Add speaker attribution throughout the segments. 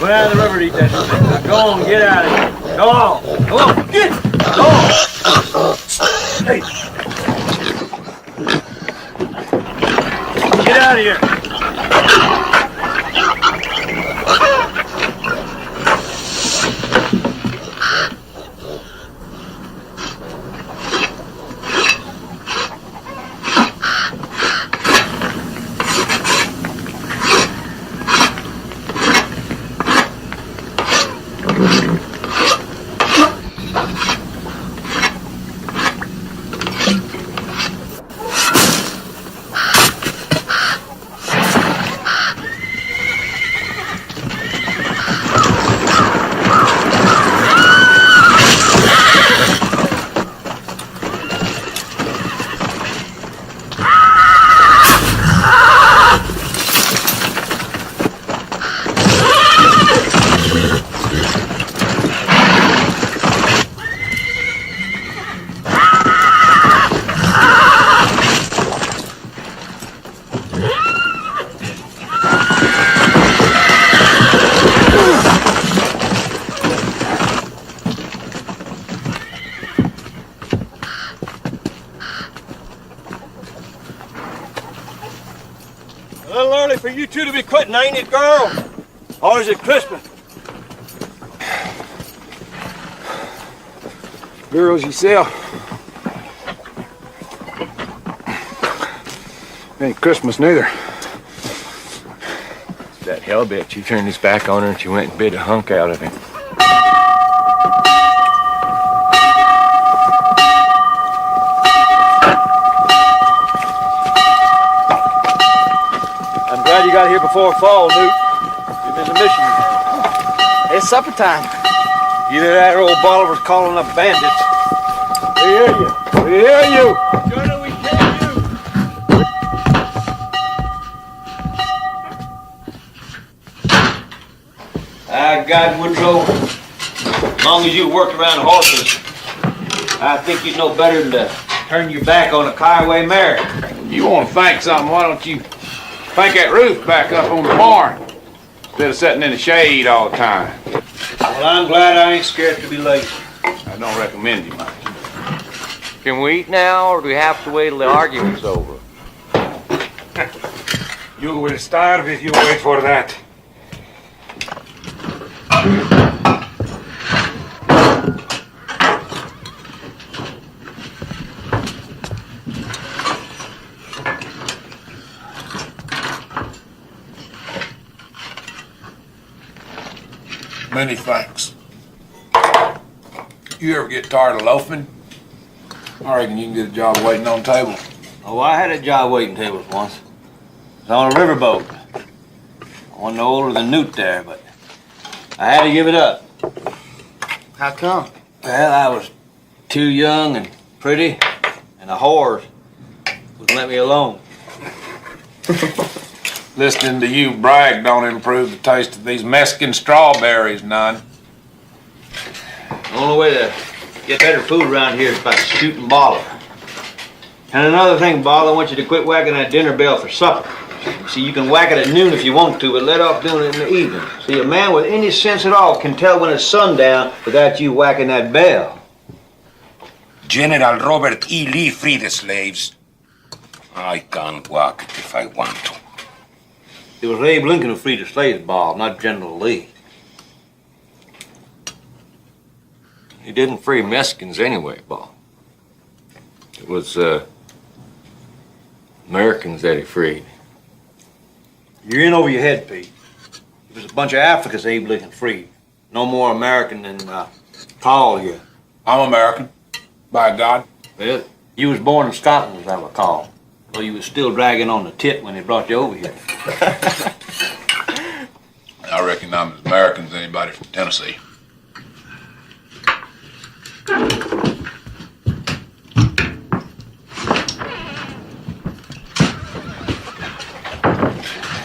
Speaker 1: Went out of the river to eat that shit. Now go on, get out of here. Go on. Go on, get. Go on. Hey. Get out of here. A little early for you two to be quitting, ain't it, girl? Or is it Christmas?
Speaker 2: Girls you sell. Ain't Christmas neither.
Speaker 1: That hell bitch, you turned his back on her and she went and bit a hunk out of him. I'm glad you got here before fall, Luke. You've been missing me.
Speaker 3: It's supper time.
Speaker 1: Either that or old Bolivar's calling up bandits.
Speaker 2: We hear you. We hear you.
Speaker 1: Jordan, we can't do. God, Woodrow, as long as you worked around horses, I think you'd know better than to turn your back on a Kiowa mare.
Speaker 2: You want to think something, why don't you crank that roof back up on the barn instead of sitting in the shade all the time?
Speaker 1: Well, I'm glad I ain't scared to be late.
Speaker 2: I don't recommend you much.
Speaker 4: Can we eat now, or do we have to wait till the argument's over?
Speaker 2: You will starve if you wait for that. Many thanks. You ever get tired of loafing? I reckon you can get a job waiting on table.
Speaker 1: Oh, I had a job waiting tables once. It was on a riverboat. I wasn't no older than Newt there, but I had to give it up.
Speaker 3: How come?
Speaker 1: Well, I was too young and pretty, and the whores wouldn't let me alone.
Speaker 2: Listening to you brag don't improve the taste of these Mexican strawberries none.
Speaker 1: The only way to get better food around here is by shooting Bolivar. And another thing, Ball, I want you to quit whacking that dinner bell for supper. See, you can whack it at noon if you want to, but let off doing it in the evening. See, a man with any sense at all can tell when it's sundown without you whacking that bell.
Speaker 5: General Robert E. Lee freed the slaves. I can whack it if I want to.
Speaker 1: It was Abe Lincoln who freed the slaves, Ball, not General Lee.
Speaker 4: He didn't free Mexicans anyway, Ball. It was Americans that he freed.
Speaker 1: You're in over your head, Pete. It was a bunch of Africans Abe Lincoln freed. No more American than Paul here.
Speaker 2: I'm American, by God.
Speaker 1: Well, you was born in Scotland, as I recall. Though you was still dragging on the tit when they brought you over here.
Speaker 2: I reckon I'm as American as anybody from Tennessee.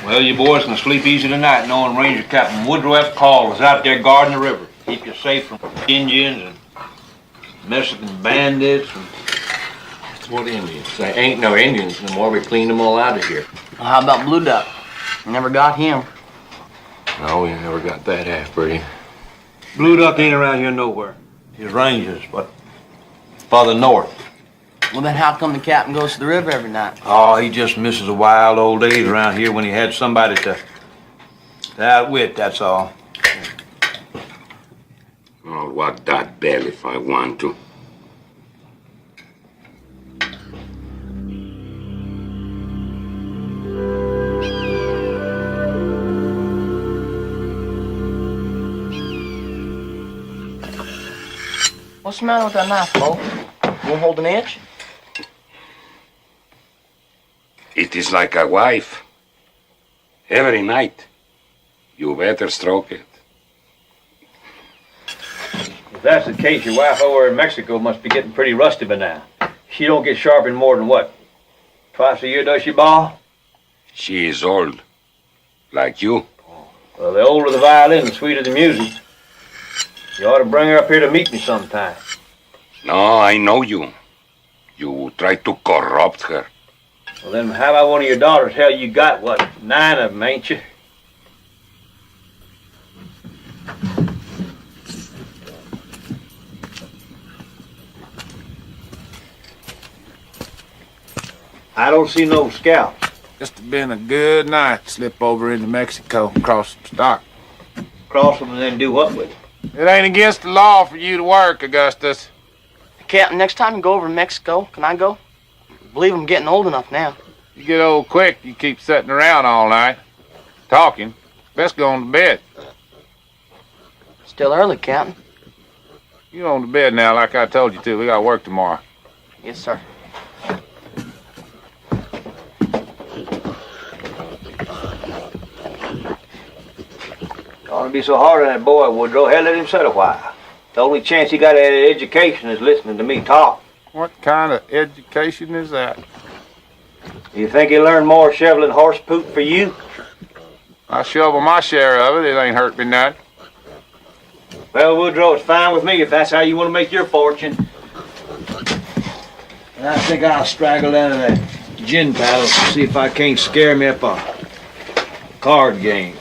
Speaker 1: Well, you boys can sleep easy tonight knowing Ranger Captain Woodrow F. Call is out there guarding the river. Keep you safe from Indians and Mexican bandits and...
Speaker 4: What Indians? There ain't no Indians no more. We cleaned them all out of here.
Speaker 3: Well, how about Blue Duck? Never got him.
Speaker 4: No, we never got that half-breed.
Speaker 1: Blue Duck ain't around here nowhere. His ranges, but farther north.
Speaker 3: Well, then how come the captain goes to the river every night?
Speaker 1: Oh, he just misses the wild old days around here when he had somebody to outwit, that's all.
Speaker 5: I'll walk that bell if I want to.
Speaker 3: What's the matter with that knife, Bo? Won't hold an inch?
Speaker 5: It is like a wife. Every night, you better stroke it.
Speaker 1: If that's the case, your wife over in Mexico must be getting pretty rusty by now. She don't get sharpened more than what? Twice a year, does she, Ball?
Speaker 5: She is old, like you.
Speaker 1: Well, the older the violin, the sweeter the music. You ought to bring her up here to meet me sometime.
Speaker 5: No, I know you. You try to corrupt her.
Speaker 1: Well, then how about one of your daughters? Hell, you got, what, 9 of them, ain't you? I don't see no scalps.
Speaker 2: Just have been a good night to slip over into Mexico and cross some stock.
Speaker 1: Cross them and then do what with it?
Speaker 2: It ain't against the law for you to work, Augustus.
Speaker 3: Captain, next time you go over to Mexico, can I go? I believe I'm getting old enough now.
Speaker 2: You get old quick, you keep sitting around all night, talking. Best go on to bed.
Speaker 3: Still early, Captain.
Speaker 2: You on to bed now, like I told you to. We got work tomorrow.
Speaker 3: Yes, sir.
Speaker 1: Don't be so hard on that boy, Woodrow. Hell, let him sit a while. The only chance he got at education is listening to me talk.
Speaker 2: What kind of education is that?
Speaker 1: You think he learned more shoveling horse poop for you?
Speaker 2: I shovel my share of it. It ain't hurt me none.
Speaker 1: Well, Woodrow, it's fine with me if that's how you want to make your fortune. And I think I'll straggle down to that gin palace and see if I can't scare me up a card game.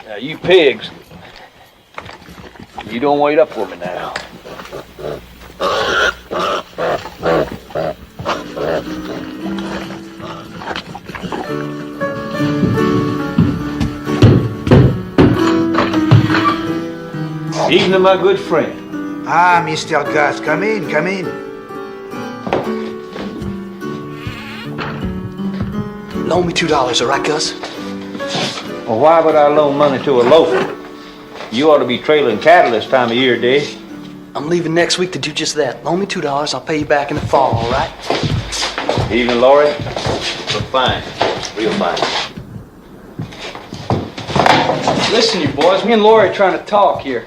Speaker 1: Now, you pigs, you don't wait up for me now. Evening, my good friend.
Speaker 6: Ah, Mr. Gus, come in, come in.
Speaker 7: Loan me $2, all right, Gus?
Speaker 1: Well, why would I loan money to a loafer? You ought to be trailing cattle this time of year, Dave.
Speaker 7: I'm leaving next week to do just that. Loan me $2, I'll pay you back in the fall, all right?
Speaker 1: Evening, Laurie. Look fine. Real fine.
Speaker 3: Listen, you boys, me and Lori are trying to talk here.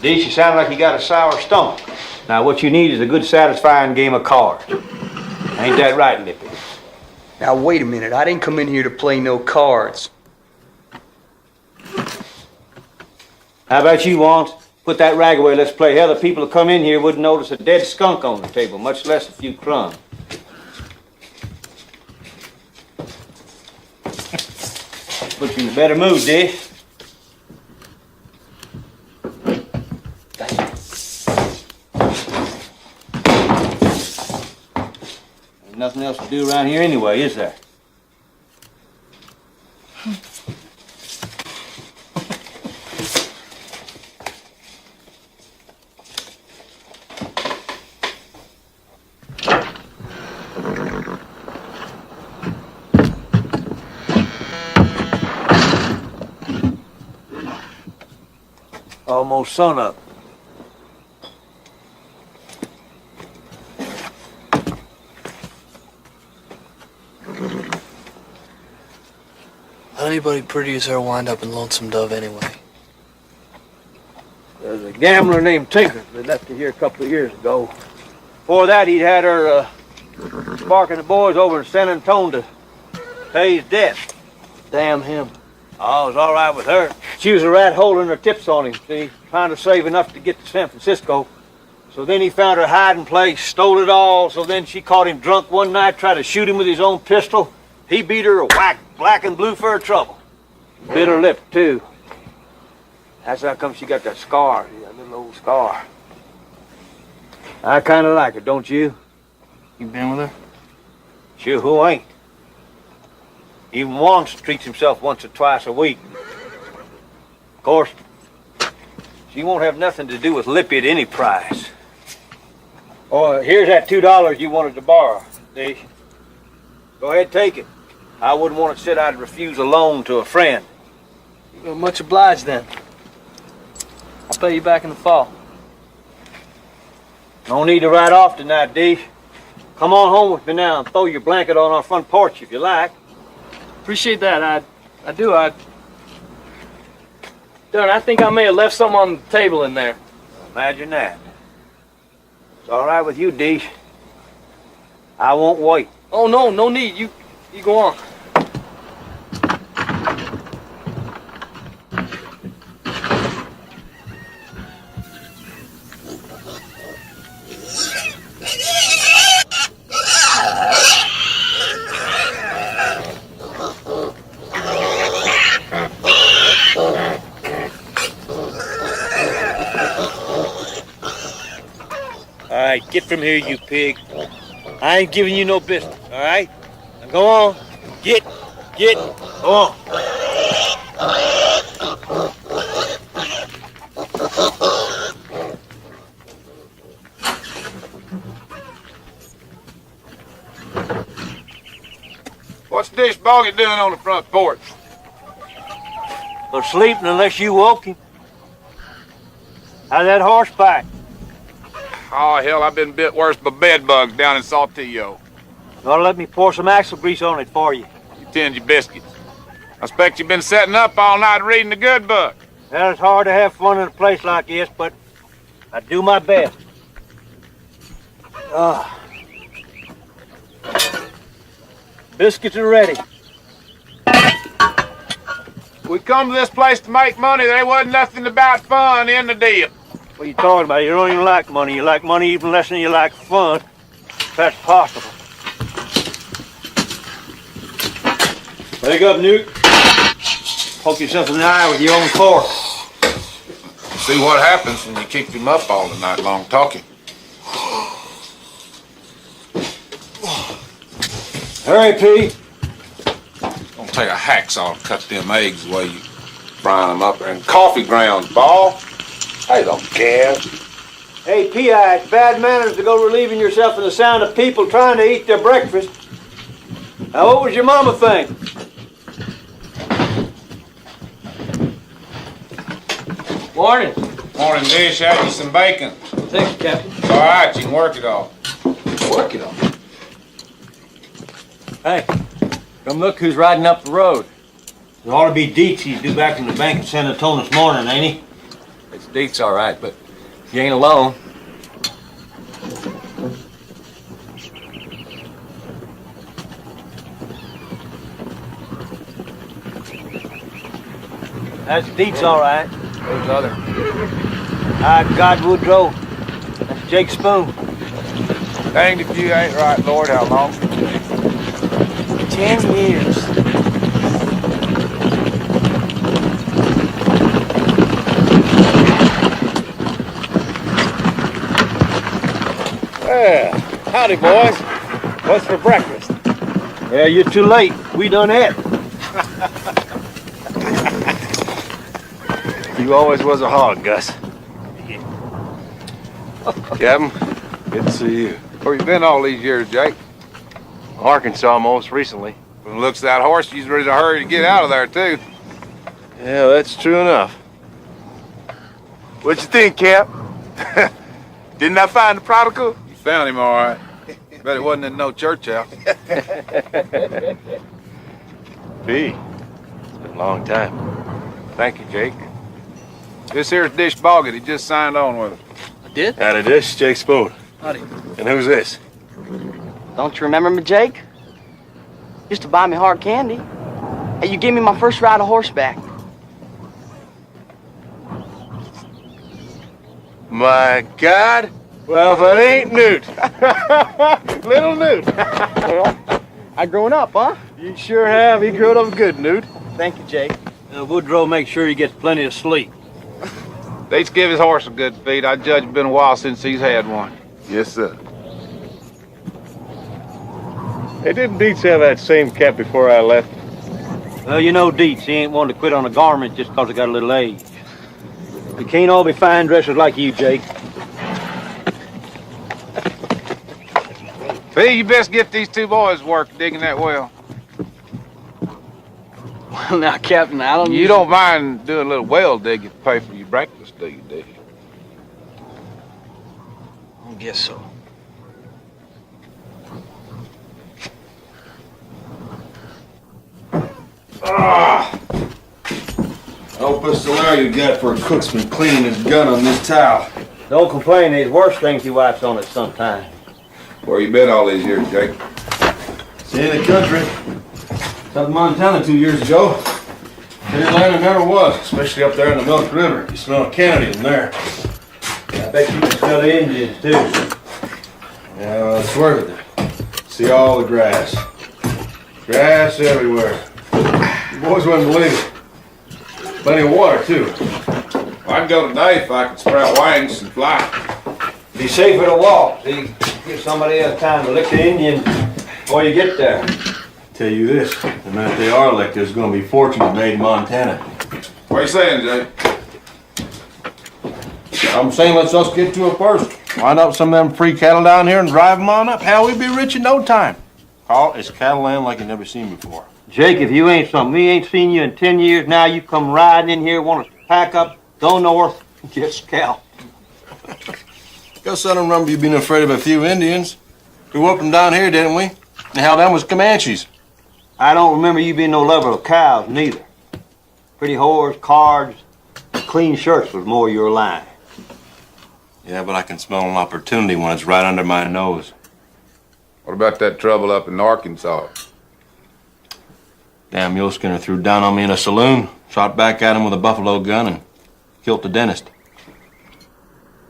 Speaker 1: Dee, you sound like you got a sour stomach. Now, what you need is a good, satisfying game of cards. Ain't that right, Lippy?
Speaker 7: Now, wait a minute. I didn't come in here to play no cards.
Speaker 1: How about you, Wants? Put that rag away, let's play. Hell, the people who come in here wouldn't notice a dead skunk on the table, much less a few crumbs. Put you in a better mood, Dee. Ain't nothing else to do around here anyway, is there? Almost sunup.
Speaker 7: How'd anybody pretty as her wind up in Lonesome Dove anyway?
Speaker 1: There's a gambler named Tinker that left her here a couple of years ago. Before that, he'd had her sparking the boys over in San Antonio to pay his debt.
Speaker 3: Damn him.
Speaker 1: Oh, it was all right with her. She was a rat holding her tips on him, see, trying to save enough to get to San Francisco So then he found her hiding place, stole it all. So then she caught him drunk one night, tried to shoot him with his own pistol. He beat her a whack, black and blue for her trouble. Bit her lip, too. That's how come she got that scar, that little old scar. I kind of like her, don't you?
Speaker 3: You been with her?
Speaker 1: Sure, who ain't? Even Wants treats himself once or twice a week. Of course, she won't have nothing to do with Lippy at any price. Oh, here's that $2 you wanted to borrow, Dish. Go ahead, take it. I wouldn't want to say I'd refuse a loan to a friend.
Speaker 7: Well, much obliged then. I'll pay you back in the fall.
Speaker 1: No need to ride off tonight, Dish. Come on home with me now and throw your blanket on our front porch if you like.
Speaker 7: Appreciate that. I do. Darn, I think I may have left something on the table in there.
Speaker 1: Imagine that. It's all right with you, Dish. I won't wait.
Speaker 7: Oh, no need. You go on.
Speaker 1: All right, get from here, you pig. I ain't giving you no business, all right? Now go on. Get. Go on.
Speaker 2: What's Dish Boggy doing on the front porch?
Speaker 1: Well, sleeping unless you woke him. How's that horseback?
Speaker 2: Oh, hell, I've been bit worse by bed bugs down in Saltillo.
Speaker 1: You ought to let me pour some axle grease on it for you.
Speaker 2: You tend your biscuits. I expect you've been setting up all night reading the good book.
Speaker 1: Well, it's hard to have fun in a place like this, but I do my best. Biscuits are ready.
Speaker 2: We come to this place to make money. There wasn't nothing about fun in the deal.
Speaker 1: What are you talking about? You don't even like money. You like money even less than you like fun. If that's possible. Wake up, Newt. Poke yourself in the eye with your own fork.
Speaker 2: See what happens when you keep him up all the night long talking.
Speaker 1: Hurry, P.
Speaker 2: Don't take a hacksaw to cut them eggs the way you frying them up there in coffee grounds, Ball. I don't care.
Speaker 1: Hey, P.I., it's bad manners to go relieving yourself in the sound of people trying to eat their breakfast. Now, what was your mama think?
Speaker 3: Morning.
Speaker 2: Morning, Dish. Have you some bacon?
Speaker 3: Thank you, Captain.
Speaker 2: It's all right. You can work it off.
Speaker 3: Work it on. Hey, come look who's riding up the road.
Speaker 1: It ought to be Dietz he's due back from the bank in San Antonio this morning, ain't he?
Speaker 3: It's Deets, all right, but he ain't alone.
Speaker 1: That's Dietz, all right.
Speaker 3: Those other.
Speaker 1: God Woodrow. That's Jake Spoon.
Speaker 2: Danged if you ain't right, Lord. How long?
Speaker 3: 10 years.
Speaker 1: Well, howdy, boys. What's for breakfast? Yeah, you're too late. We done it.
Speaker 8: You always was a hog, Gus. Captain, good to see you.
Speaker 2: Where you been all these years, Jake?
Speaker 8: Arkansas most recently.
Speaker 2: From the looks of that horse, you's ready to hurry to get out of there, too.
Speaker 8: Yeah, that's true enough.
Speaker 5: What you think, Cap? Didn't I find the prodigal?
Speaker 2: You found him all right. Bet it wasn't in no church house.
Speaker 8: P. It's been a long time.
Speaker 2: Thank you, Jake. This here's Dish Boggett. He just signed on with us.
Speaker 7: I did?
Speaker 8: Howdy, this Jake Spoon.
Speaker 7: Howdy.
Speaker 8: And who's this?
Speaker 3: Don't you remember me, Jake? Used to buy me hard candy. Hey, you gave me my first ride of horseback.
Speaker 8: My God, Well, if it ain't Newt. Little Newt.
Speaker 3: I grown up, huh?
Speaker 8: You sure have. He grew up good, Newt.
Speaker 3: Thank you, Jake.
Speaker 1: Woodrow makes sure he gets plenty of sleep.
Speaker 2: Let's give his horse a good feed. I judge it's been a while since he's had one.
Speaker 8: Yes, sir. Hey, didn't Dietz have that same cap before I left?
Speaker 1: Well, you know Dietz, he ain't one to quit on a garment just 'cause he got a little age. We can't all be fine dressers like you, Jake.
Speaker 2: Fee, you best get these two boys work digging that well.
Speaker 3: Well, now, Captain, I don't...
Speaker 2: You don't mind doing a little well digging to pay for your breakfast, do you, do you?
Speaker 3: I guess so.
Speaker 9: How much salary you got for a cook's been cleaning his gun on this towel?
Speaker 1: Don't complain, there's worse things he wipes on it sometimes.
Speaker 2: Where you been all these years, Jake?
Speaker 9: Stay in the country. Up in Montana 2 years ago. Clear land it never was, especially up there in the Milk River. You smell Kennedy in there.
Speaker 1: I bet you can smell the Indians, too.
Speaker 9: Yeah, well, it's worth it. See all the grass. Grass everywhere. You boys wouldn't believe it. Plenty of water, too.
Speaker 2: I'd go today if I could sprout wings and fly.
Speaker 1: Be safer to walk, see? Give somebody else time to lick the Indians before you get there.
Speaker 9: Tell you this, the minute they are licked, there's gonna be fortunes made in Montana.
Speaker 2: What are you saying, Jake?
Speaker 9: I'm saying let's us get to it first. Line up some of them free cattle down here and drive them on up. Hell, we'd be rich in no time. Carl, it's cattle land like you've never seen before.
Speaker 1: Jake, if you ain't something, we ain't seen you in 10 years now, you come riding in here, want to pack up, go north, get scalped.
Speaker 9: Guess I don't remember you being afraid of a few Indians. We whooped them down here, didn't we? And hell, them was Comanches.
Speaker 1: I don't remember you being no lover of cows, neither. Pretty whores, cards, and clean shirts was more your line.
Speaker 9: Yeah, but I can smell an opportunity when it's right under my nose.
Speaker 2: What about that trouble up in Arkansas?
Speaker 9: Damn mule skinner threw down on me in a saloon, shot back at him with a buffalo gun, and killed the dentist.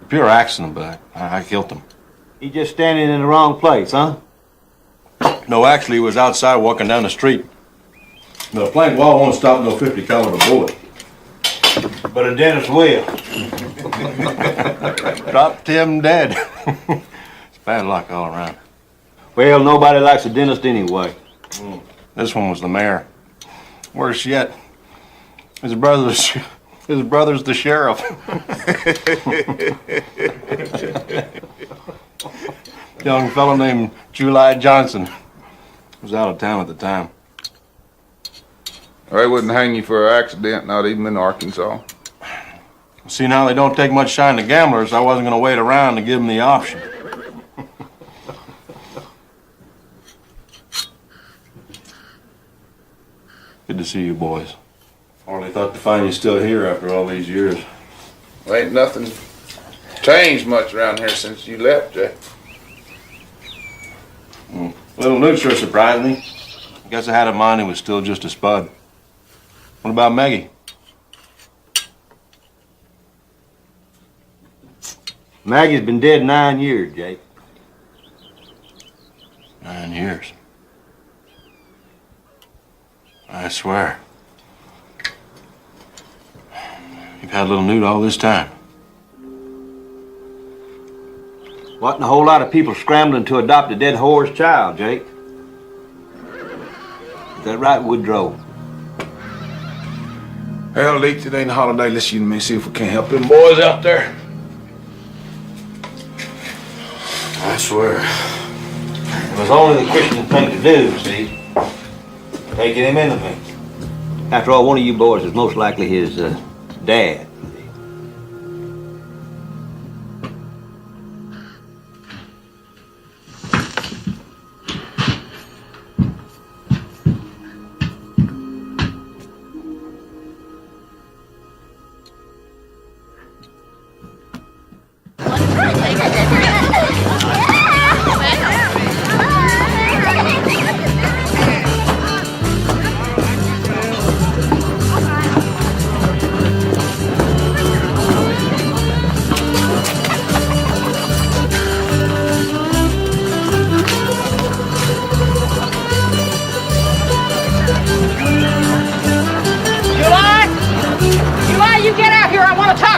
Speaker 9: Pure accident, but I killed him.
Speaker 1: He just standing in the wrong place, huh?
Speaker 9: No, actually, he was outside walking down the street. The plank wall won't stop no 50 caliber bullet.
Speaker 1: But a dentist will.
Speaker 9: Dropped him dead. It's bad luck all around.
Speaker 1: Well, nobody likes a dentist anyway.
Speaker 9: This one was the mayor. Worse yet, his brother's the sheriff. Young fellow named July Johnson was out of town at the time.
Speaker 2: They wouldn't hang you for an accident, not even in Arkansas.
Speaker 9: See, now they don't take much shine to gamblers. I wasn't going to wait around to give them the option. Good to see you boys. Hardly thought to find you still here after all these years.
Speaker 2: Well, ain't nothing changed much around here since you left, Jay.
Speaker 9: Little Newt sure surprised me. I guess I had in mind he was still just a spud. What about Maggie?
Speaker 1: Maggie's been dead 9 years, Jake.
Speaker 9: 9 years. I swear. You've had little Newt all this time.
Speaker 1: Wasn't a whole lot of people scrambling to adopt a dead whore's child, Jake. Is that right, Woodrow?
Speaker 2: Hell, Leach, it ain't a holiday. Let's you and me see if we can't help them boys out there.
Speaker 9: I swear.
Speaker 1: It was only the Christian thing to do, see? Taking him into me. After all, one of you boys is most likely his dad.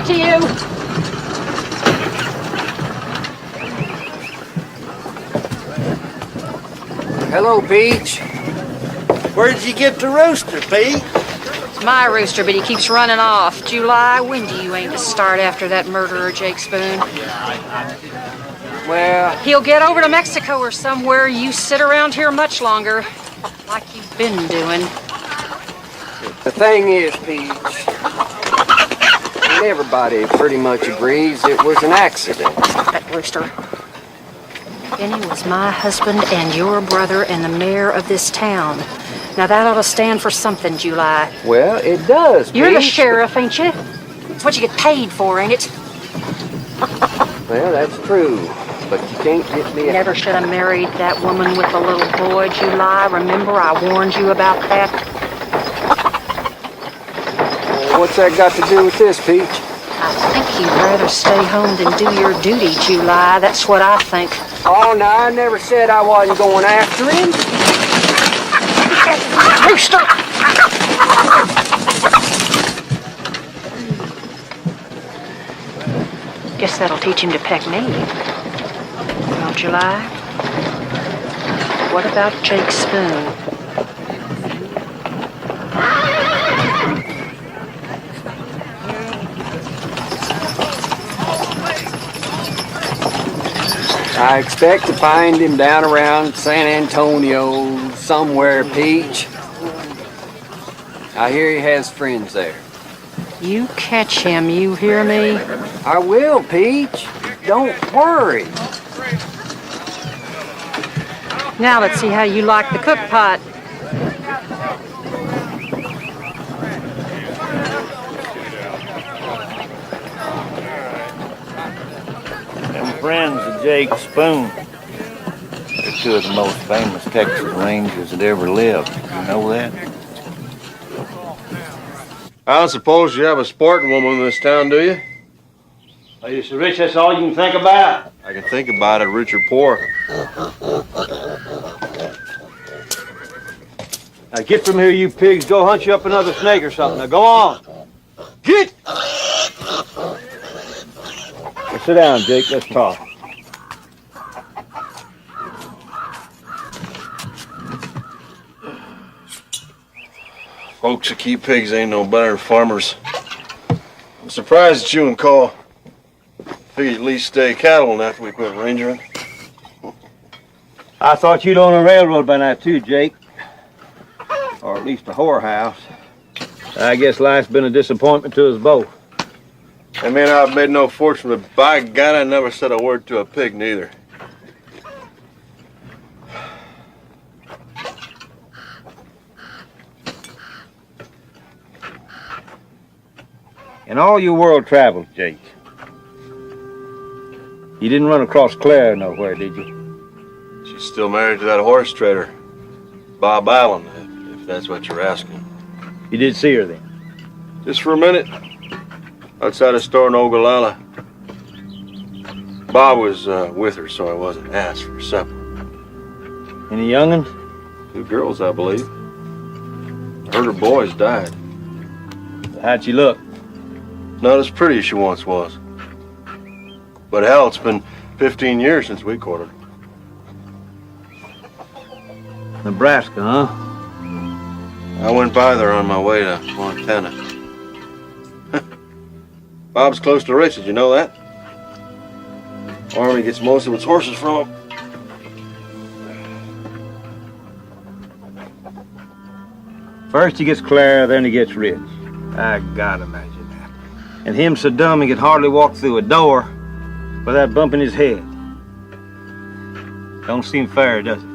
Speaker 10: to you.
Speaker 11: Hello, Peach.
Speaker 6: Where did you get the rooster, Pete?
Speaker 10: It's my rooster, but he keeps running off. July, when do you aim to start after that murderer, Jake Spoon?
Speaker 11: Well,
Speaker 10: He'll get over to Mexico or somewhere. You sit around here much longer, like you've been doing.
Speaker 11: the thing is, Peach, and everybody pretty much agrees it was an accident.
Speaker 10: That rooster. Benny was my husband and your brother and the mayor of this town. Now that ought to stand for something, July.
Speaker 11: Well, it does,
Speaker 10: You're the
Speaker 11: Peach.
Speaker 10: sheriff, ain't you? It's what you get paid for, ain't it?
Speaker 11: Well, that's true, but you can't get me...
Speaker 10: Never should have married that woman with the little boy, July. Remember, I warned you about that?
Speaker 11: Well, what's that got to do with this, Peach?
Speaker 10: I think you'd rather stay home than do your duty, July. That's what I think.
Speaker 11: Oh, no, I never said I wasn't going after him.
Speaker 10: Rooster! Guess that'll teach him to peck me. Well, July, what about Jake Spoon?
Speaker 11: I expect to find him down around San Antonio somewhere, Peach. I hear he has friends there.
Speaker 10: You catch him, you hear me?
Speaker 11: I will, Peach. Don't worry.
Speaker 10: Now let's see how you like the cook pot.
Speaker 1: Them friends of Jake Spoon. They're two of the most famous Texas Rangers that ever lived. You know that?
Speaker 9: I don't suppose you have a sporting woman in this town, do you?
Speaker 1: Are you so rich that's all you can think about?
Speaker 9: I can think about it, rich or poor.
Speaker 1: Now get from here, you pigs. Go hunt you up another snake or something. Now go on. Get! Now, sit down, Jake. Let's talk.
Speaker 9: Folks that keep pigs ain't no better than farmers. I'm surprised that you and Cole figured at least stay cattle after we quit rangering.
Speaker 1: I thought you'd own a railroad by now, too, Jake. Or at least a whorehouse. I guess life's been a disappointment to us both.
Speaker 9: I mean, I've made no fortune, but by God, I never said a word to a pig, neither.
Speaker 1: In all your world travels, Jake, you didn't run across Claire nowhere, did you?
Speaker 9: She's still married to that horse trader, Bob Allen, if that's what you're asking.
Speaker 1: You did see her then?
Speaker 9: Just for a minute, outside a store in Ogallala. Bob was with her, so I wasn't asked for supper.
Speaker 1: Any young'uns?
Speaker 9: 2 girls, I believe. I heard her boys died.
Speaker 1: How'd she look?
Speaker 9: Not as pretty as she once was. But hell, it's been 15 years since we courted her.
Speaker 1: Nebraska, huh?
Speaker 9: I went by there on my way to Montana. Bob's close to rich, did you know that? Army gets most of its horses from him.
Speaker 1: First he gets Clara, then he gets rich. I gotta imagine that. And him so dumb he could hardly walk through a door without bumping his head. Don't seem fair, does it?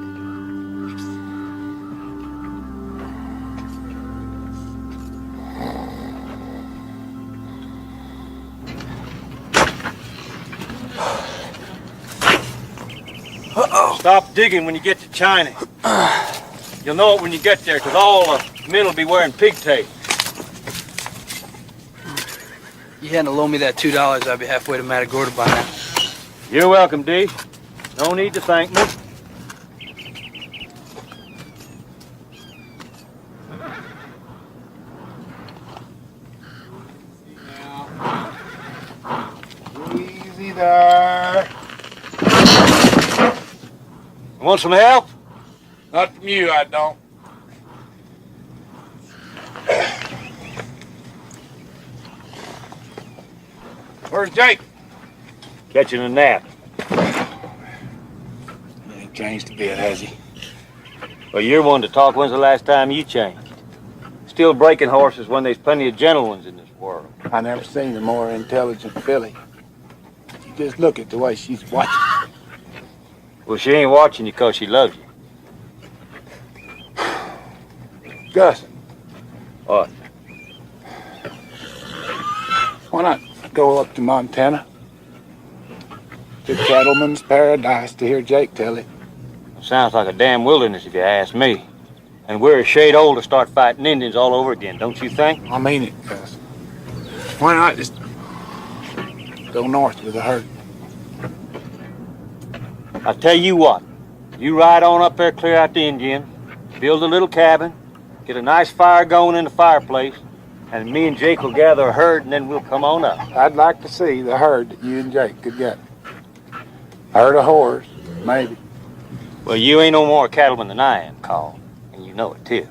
Speaker 1: Stop digging when you get to China. You'll know it when you get there, because all the men will be wearing pigtails.
Speaker 7: You hadn't loaned me that $2, I'd be halfway to Matagorda by now.
Speaker 1: You're welcome, D. No need to thank me.
Speaker 5: there.
Speaker 1: Want some help?
Speaker 2: Not from you, I don't. Where's Jake?
Speaker 1: Catching a nap.
Speaker 5: He ain't changed a bit, has he?
Speaker 1: Well, you're one to talk. When's the last time you changed? Still breaking horses when there's plenty of gentle ones in this world.
Speaker 5: I never seen a more intelligent filly. You just look at the way she's watching.
Speaker 1: Well, she ain't watching you 'cause she loves you.
Speaker 5: Gus,
Speaker 1: What?
Speaker 5: why not go up to Montana? The cattleman's paradise to hear Jake tell it.
Speaker 1: Sounds like a damn wilderness if you ask me. And we're a shade old to start fighting Indians all over again, don't you think?
Speaker 5: I mean it, Gus. Why not just go north with the herd?
Speaker 1: I tell you what, you ride on up there, clear out the Indian, build a little cabin, get a nice fire going in the fireplace, and me and Jake will gather a herd and then we'll come on up.
Speaker 5: I'd like to see the herd that you and Jake could get. A herd of horse, maybe.
Speaker 1: Well, you ain't no more a cattleman than I am, Carl, and you know it too.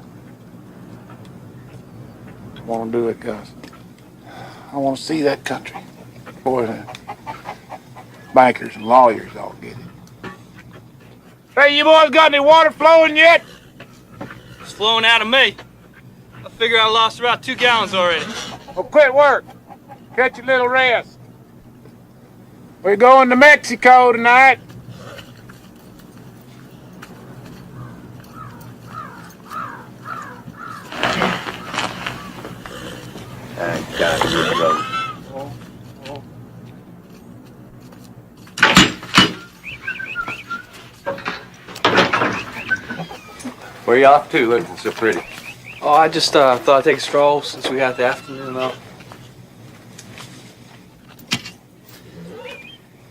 Speaker 5: I want to do it, Gus. I want to see that country. Boy, the bankers and lawyers all get it.
Speaker 2: Hey, you boys got any water flowing yet?
Speaker 12: It's flowing out of me. I figure I lost about 2 gallons already.
Speaker 2: Well, quit work. Catch a little rest. We're going to Mexico tonight.
Speaker 1: I got it, bro. Where you off to, looking so pretty?
Speaker 7: Oh, I just thought I'd take a stroll since we got the afternoon off.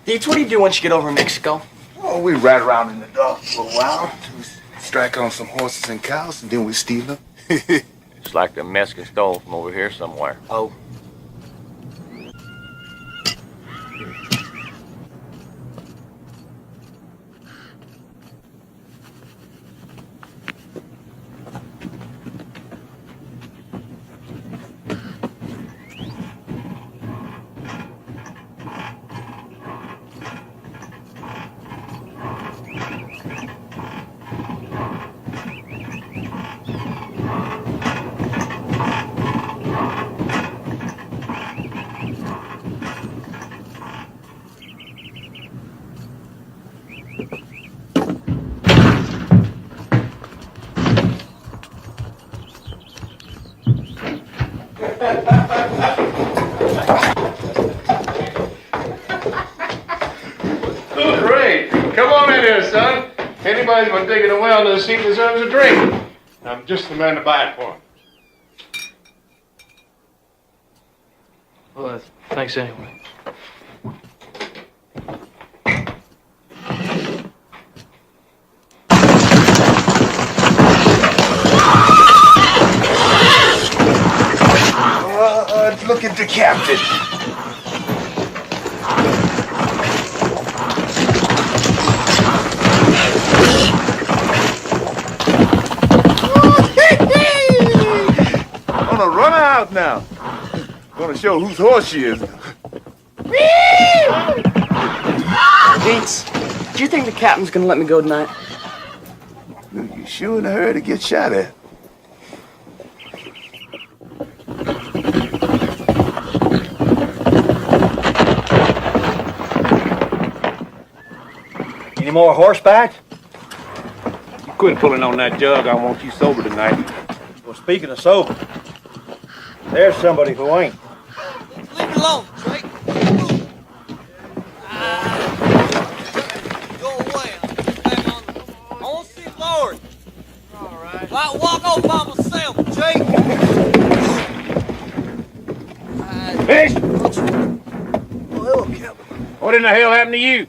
Speaker 3: Deeds, what do you do once you get over in Mexico?
Speaker 5: Oh, we ride around in the dark for a while. We strike on some horses and cows, and then we steal them.
Speaker 4: It's like the Mexican stole from over here somewhere.
Speaker 3: Oh.
Speaker 9: Great. Come on in here, son. Anybody's been digging a well in this heat deserves a drink. I'm just the man to buy it for him.
Speaker 7: Well, thanks anyway.
Speaker 5: Look at the captain.
Speaker 9: Gonna run her out now. Gonna show whose horse she is.
Speaker 3: Deeds, do you think the captain's gonna let me go tonight?
Speaker 9: You sure in a hurry to get shot at?
Speaker 1: Any more horseback?
Speaker 9: You quit pulling on that jug. I want you sober tonight.
Speaker 1: Well, speaking of sober, there's somebody who ain't.
Speaker 12: Leave me alone, Drake. Go away. I want to see Lord. All right. I walk off by myself, Jake.
Speaker 2: Fish!
Speaker 3: Well, Captain.
Speaker 2: What in the hell happened to you?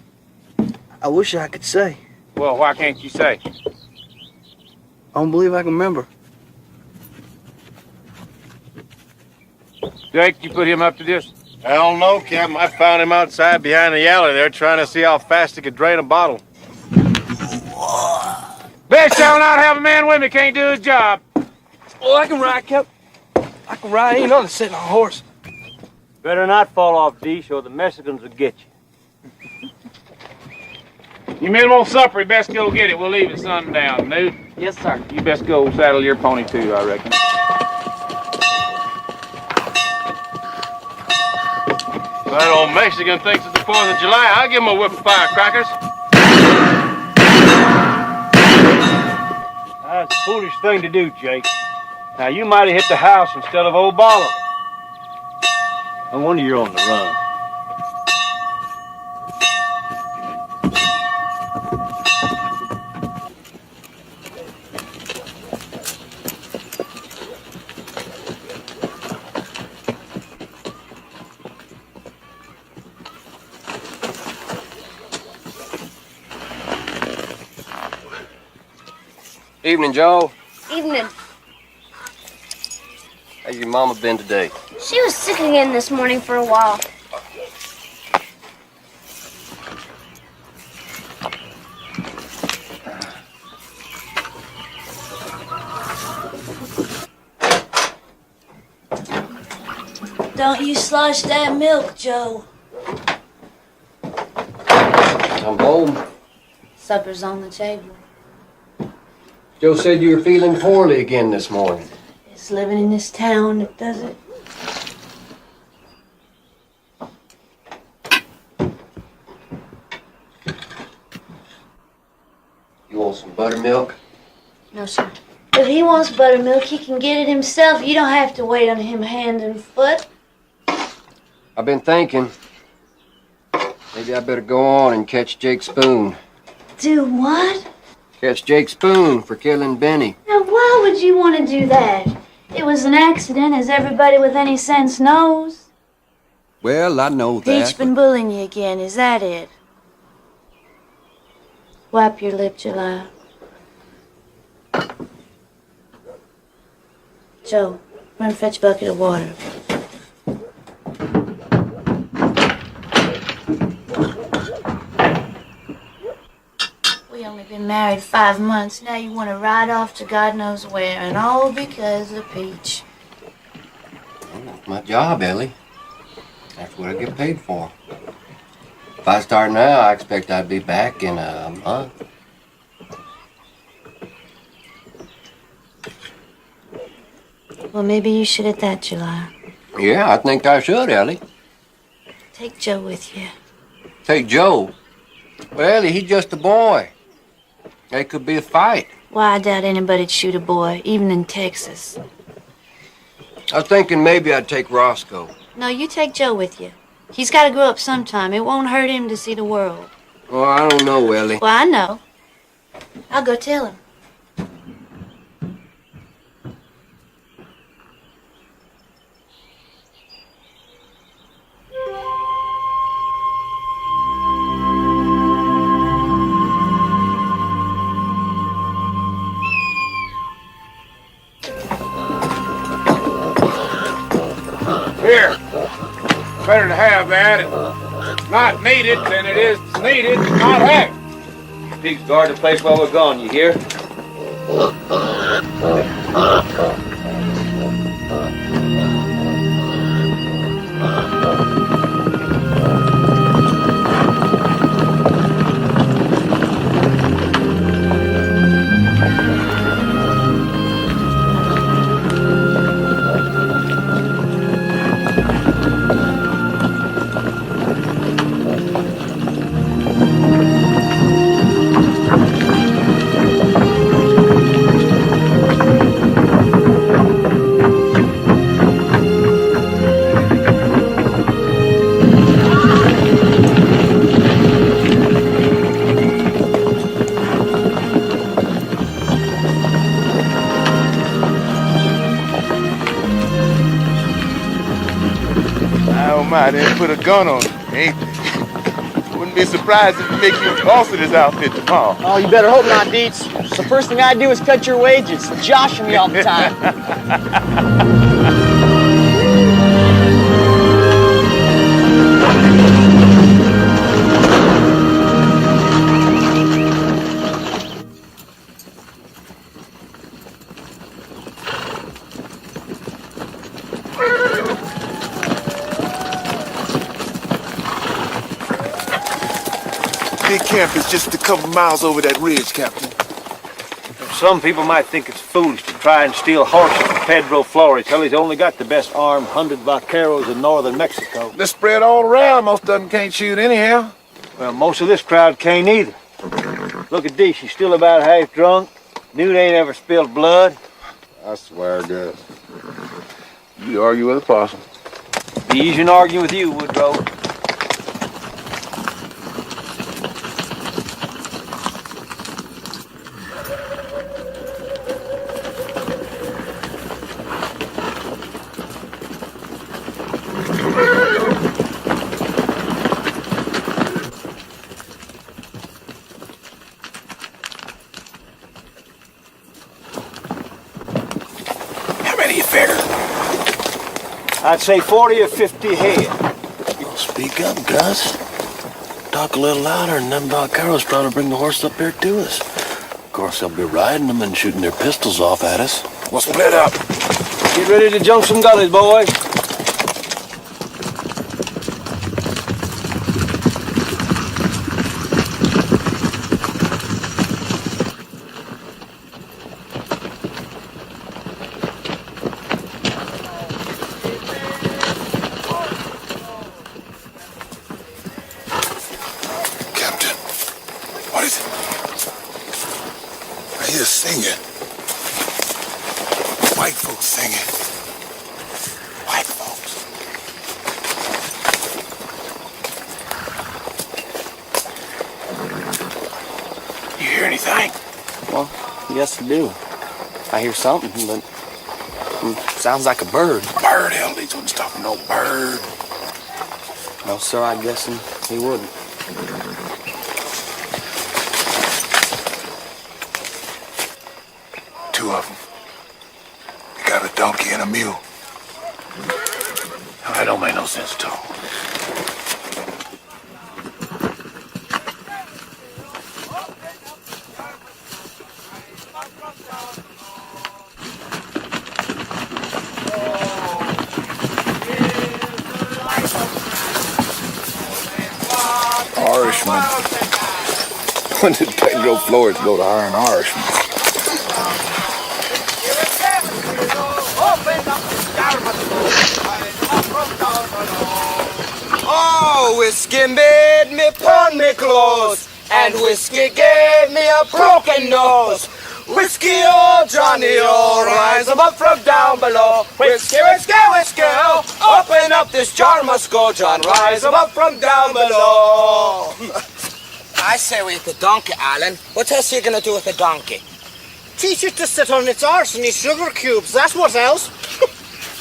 Speaker 3: I wish I could say.
Speaker 2: Well, why can't you say?
Speaker 3: I don't believe I can remember.
Speaker 2: Jake, you put him up to this?
Speaker 9: Hell no, Captain. I found him outside behind the alley there trying to see how fast he could drain a bottle.
Speaker 2: Bitch shall not have a man with me, can't do his job.
Speaker 6: Oh, I can ride, Cap. I can ride. Ain't nothing sitting on a horse.
Speaker 1: Better not fall off, Deesh, or the Mexicans will get you.
Speaker 2: You men want supper, you best go get it. We'll leave at sundown. Newt,
Speaker 3: Yes, sir.
Speaker 2: you best go saddle your pony too, I reckon.
Speaker 9: That old Mexican thinks it's the 4th of July. I'll give him a whip of firecrackers.
Speaker 1: That's a foolish thing to do, Jake. Now, you might have hit the house instead of old Bala. No wonder you're on the run.
Speaker 11: Evening, Joe.
Speaker 13: Evening.
Speaker 11: How's your mama been today?
Speaker 13: She was sick again this morning for a while.
Speaker 14: Don't you slosh that milk, Joe.
Speaker 11: I'm home.
Speaker 14: Supper's on the table.
Speaker 11: Joe said you were feeling poorly again this morning.
Speaker 14: It's living in this town that does it.
Speaker 11: You want some buttermilk?
Speaker 14: No, sir. If he wants buttermilk, he can get it himself. You don't have to wait on him hand and foot.
Speaker 11: I've been thinking. Maybe I better go on and catch Jake Spoon.
Speaker 14: Do what?
Speaker 11: Catch Jake Spoon for killing Benny.
Speaker 14: Now, why would you want to do that? It was an accident, as everybody with any sense knows.
Speaker 11: Well, I know
Speaker 14: Pete's been bullying you again, is that it? Wipe your lip, July. Joe, run fetch a bucket of water. We only been married 5 months. Now you want to ride off to God knows where, and all because of Peach.
Speaker 11: Well, that's my job, Ellie. That's what I get paid for. If I start now, I expect I'd be back in a month.
Speaker 14: Well, maybe you should at that, July.
Speaker 11: Yeah, I think I should, Ellie.
Speaker 14: Take Joe with you.
Speaker 11: Take Joe. Well, Ellie, he's just a boy. There could be a fight.
Speaker 14: Why, I doubt anybody'd shoot a boy, even in Texas.
Speaker 11: I was thinking maybe I'd take Roscoe.
Speaker 14: No, you take Joe with you. He's got to grow up sometime. It won't hurt him to see the world.
Speaker 11: Well, I don't know, Ellie.
Speaker 14: Well, I know. I'll go tell him.
Speaker 2: Here. Better to have that. It's not needed than it is needed to not have it.
Speaker 1: Pigs guard the place while we're gone, you hear?
Speaker 9: I didn't put a gun on him, ain't they? Wouldn't be surprised if he makes you the boss of this outfit tomorrow.
Speaker 3: Oh, you better hope not, Dietz. The first thing I do is cut your wages. Joshing me all the time.
Speaker 15: camp is just a couple miles over that ridge, Captain.
Speaker 1: Some people might think it's foolish to try and steal horses from Pedro Flores till he's only got the best armed 100 vaqueros in northern Mexico.
Speaker 15: They're spread all around. Most of them can't shoot anyhow.
Speaker 1: Well, most of this crowd can't either. Look at Dee, she's still about half drunk. Dude ain't ever spilled blood.
Speaker 9: I swear, Gus.
Speaker 15: You argue with a possum.
Speaker 1: Be easy in arguing with you, Woodrow.
Speaker 15: How many you figure?
Speaker 1: I'd say 40 or 50 head.
Speaker 8: Well, speak up, Gus. Talk a little louder, and them vaqueros probably bring the horse up here to us. Of course, they'll be riding them and shooting their pistols off at us.
Speaker 15: We'll split up.
Speaker 1: Get ready to jump some gullies, boys.
Speaker 15: Captain, what is it? I hear singing. White folks singing. White folks. You hear anything?
Speaker 3: Well, yes, I do. I hear something, but sounds like a bird.
Speaker 15: Bird? Hell, these ones talking no bird.
Speaker 3: No, sir, I'm guessing he wouldn't.
Speaker 15: Two of them. They got a donkey and a mule. Now, that don't make no sense at all. Irishman. When did Pedro Flores go to hire an Irishman?
Speaker 12: Oh, whiskey made me pawn me clothes, and whiskey gave me a broken nose. Whiskey, oh Johnny, oh, rise up from down below. Whiskey, whiskey, whiskey, oh, open up this jar must go, John. Rise up from down below. I say with the donkey, Alan. What else are you gonna do with a donkey? Teach it to sit on its arse and eat sugar cubes. That's what else.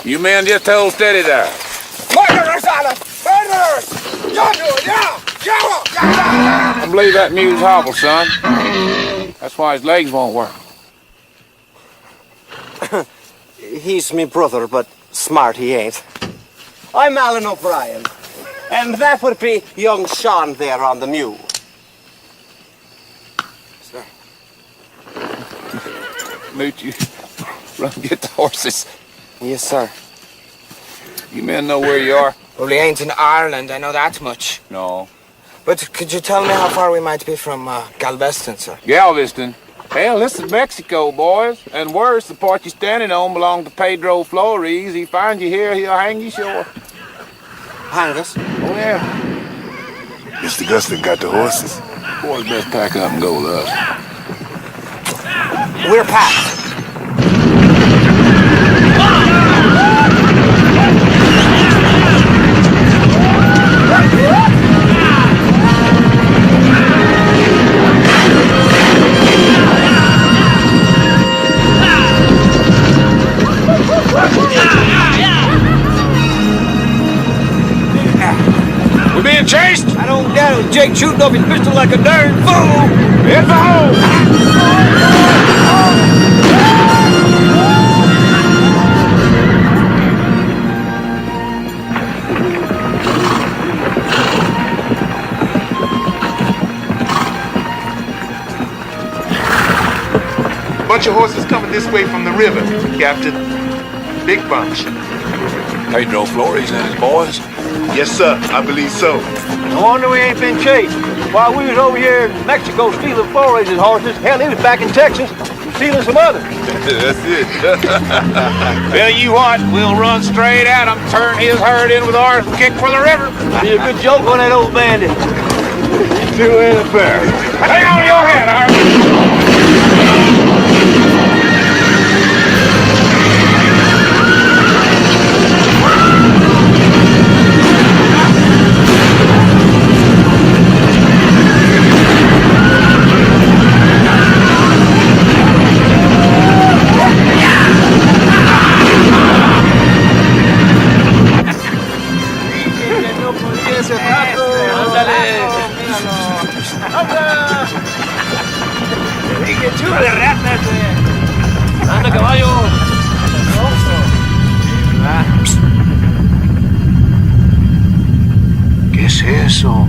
Speaker 2: You men just hold steady there.
Speaker 12: Murderers, Alan! Murderers! You do it, yeah!
Speaker 2: I believe that mule's hobbled, son. That's why his legs won't work.
Speaker 12: He's me brother, but smart he ain't. I'm Alan O'Brien, and that would be young Sean there on the mule. Sir.
Speaker 2: Newt, you run get the horses.
Speaker 12: Yes, sir.
Speaker 2: You men know where you are?
Speaker 12: Well, he ain't in Ireland, I know that much.
Speaker 2: No.
Speaker 12: But could you tell me how far we might be from Galveston, sir?
Speaker 2: Galveston? Hell, this is Mexico, boys. And worse, the part you're standing on belongs to Pedro Flores. He finds you here, he'll hang you sure.
Speaker 12: Hang us?
Speaker 2: Oh, yeah.
Speaker 15: Mr. Guston got the horses.
Speaker 2: Boys best pack up and go with us.
Speaker 12: We're packed.
Speaker 2: We're being chased?
Speaker 12: I don't doubt it. Jake shooting off his pistol like a darn fool.
Speaker 2: Hit the hole!
Speaker 15: Bunch of horses coming this way from the river, Captain. Big bunch.
Speaker 2: Pedro Flores and his boys?
Speaker 15: Yes, sir. I believe so.
Speaker 1: No wonder we ain't been chased. While we was over here in Mexico stealing Flores' horses, hell, he was back in Texas stealing some others.
Speaker 15: That's it.
Speaker 2: Tell you what, we'll run straight at him, turn his herd in with ours, and kick for the river.
Speaker 1: Be a good joke on that old bandit.
Speaker 15: You two ain't a pair.
Speaker 2: Hang on your head, Harvey.
Speaker 1: Anda, caballo.
Speaker 2: ¿Qué es eso?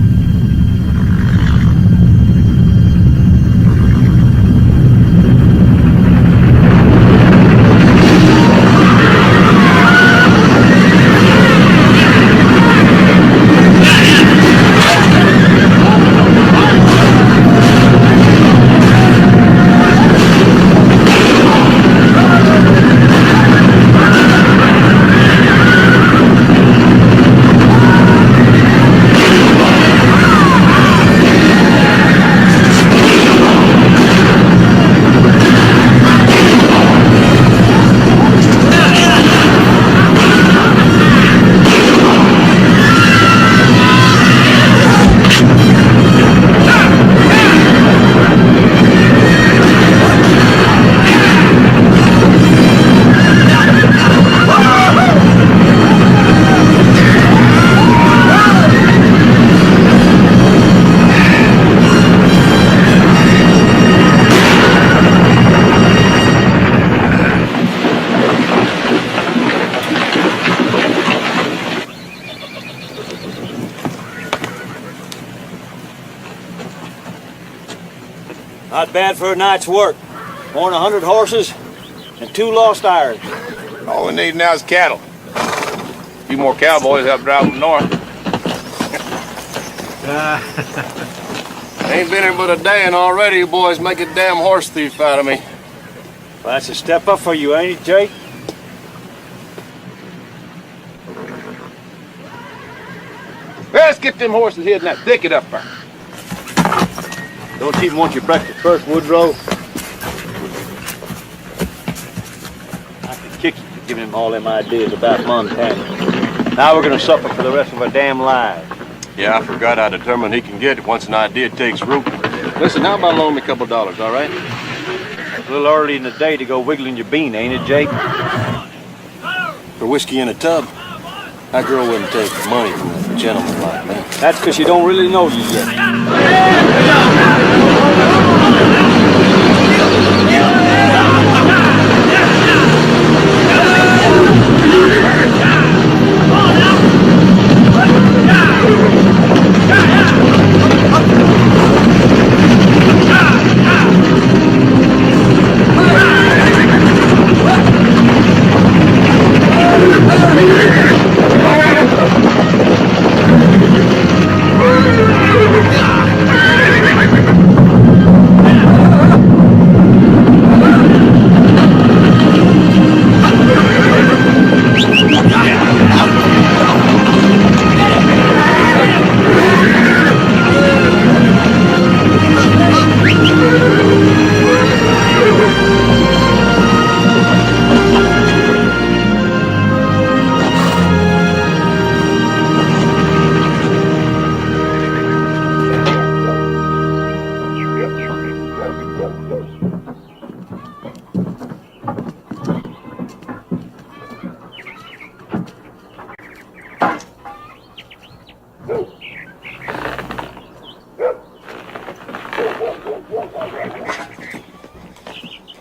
Speaker 1: Not bad for a night's work. More than 100 horses and 2 lost irons.
Speaker 2: All we need now is cattle. A few more cowboys help drive them north.
Speaker 11: Ain't been here but a day and already you boys make a damn horse thief out of me.
Speaker 1: Well, that's a step up for you, ain't it, Jake?
Speaker 2: Let's get them horses hid in that thicket up there.
Speaker 1: Don't you even want your breakfast first, Woodrow? I could kick you for giving him all them ideas about Montana. Now we're gonna suffer for the rest of our damn lives.
Speaker 11: Yeah, I forgot how determined he can get once an idea takes root. Listen, how about loaning me a couple dollars, all right?
Speaker 1: It's a little early in the day to go wiggling your bean, ain't it, Jake?
Speaker 11: For whiskey in a tub, that girl wouldn't take money from a gentleman like me.
Speaker 1: That's because you don't really know you yet.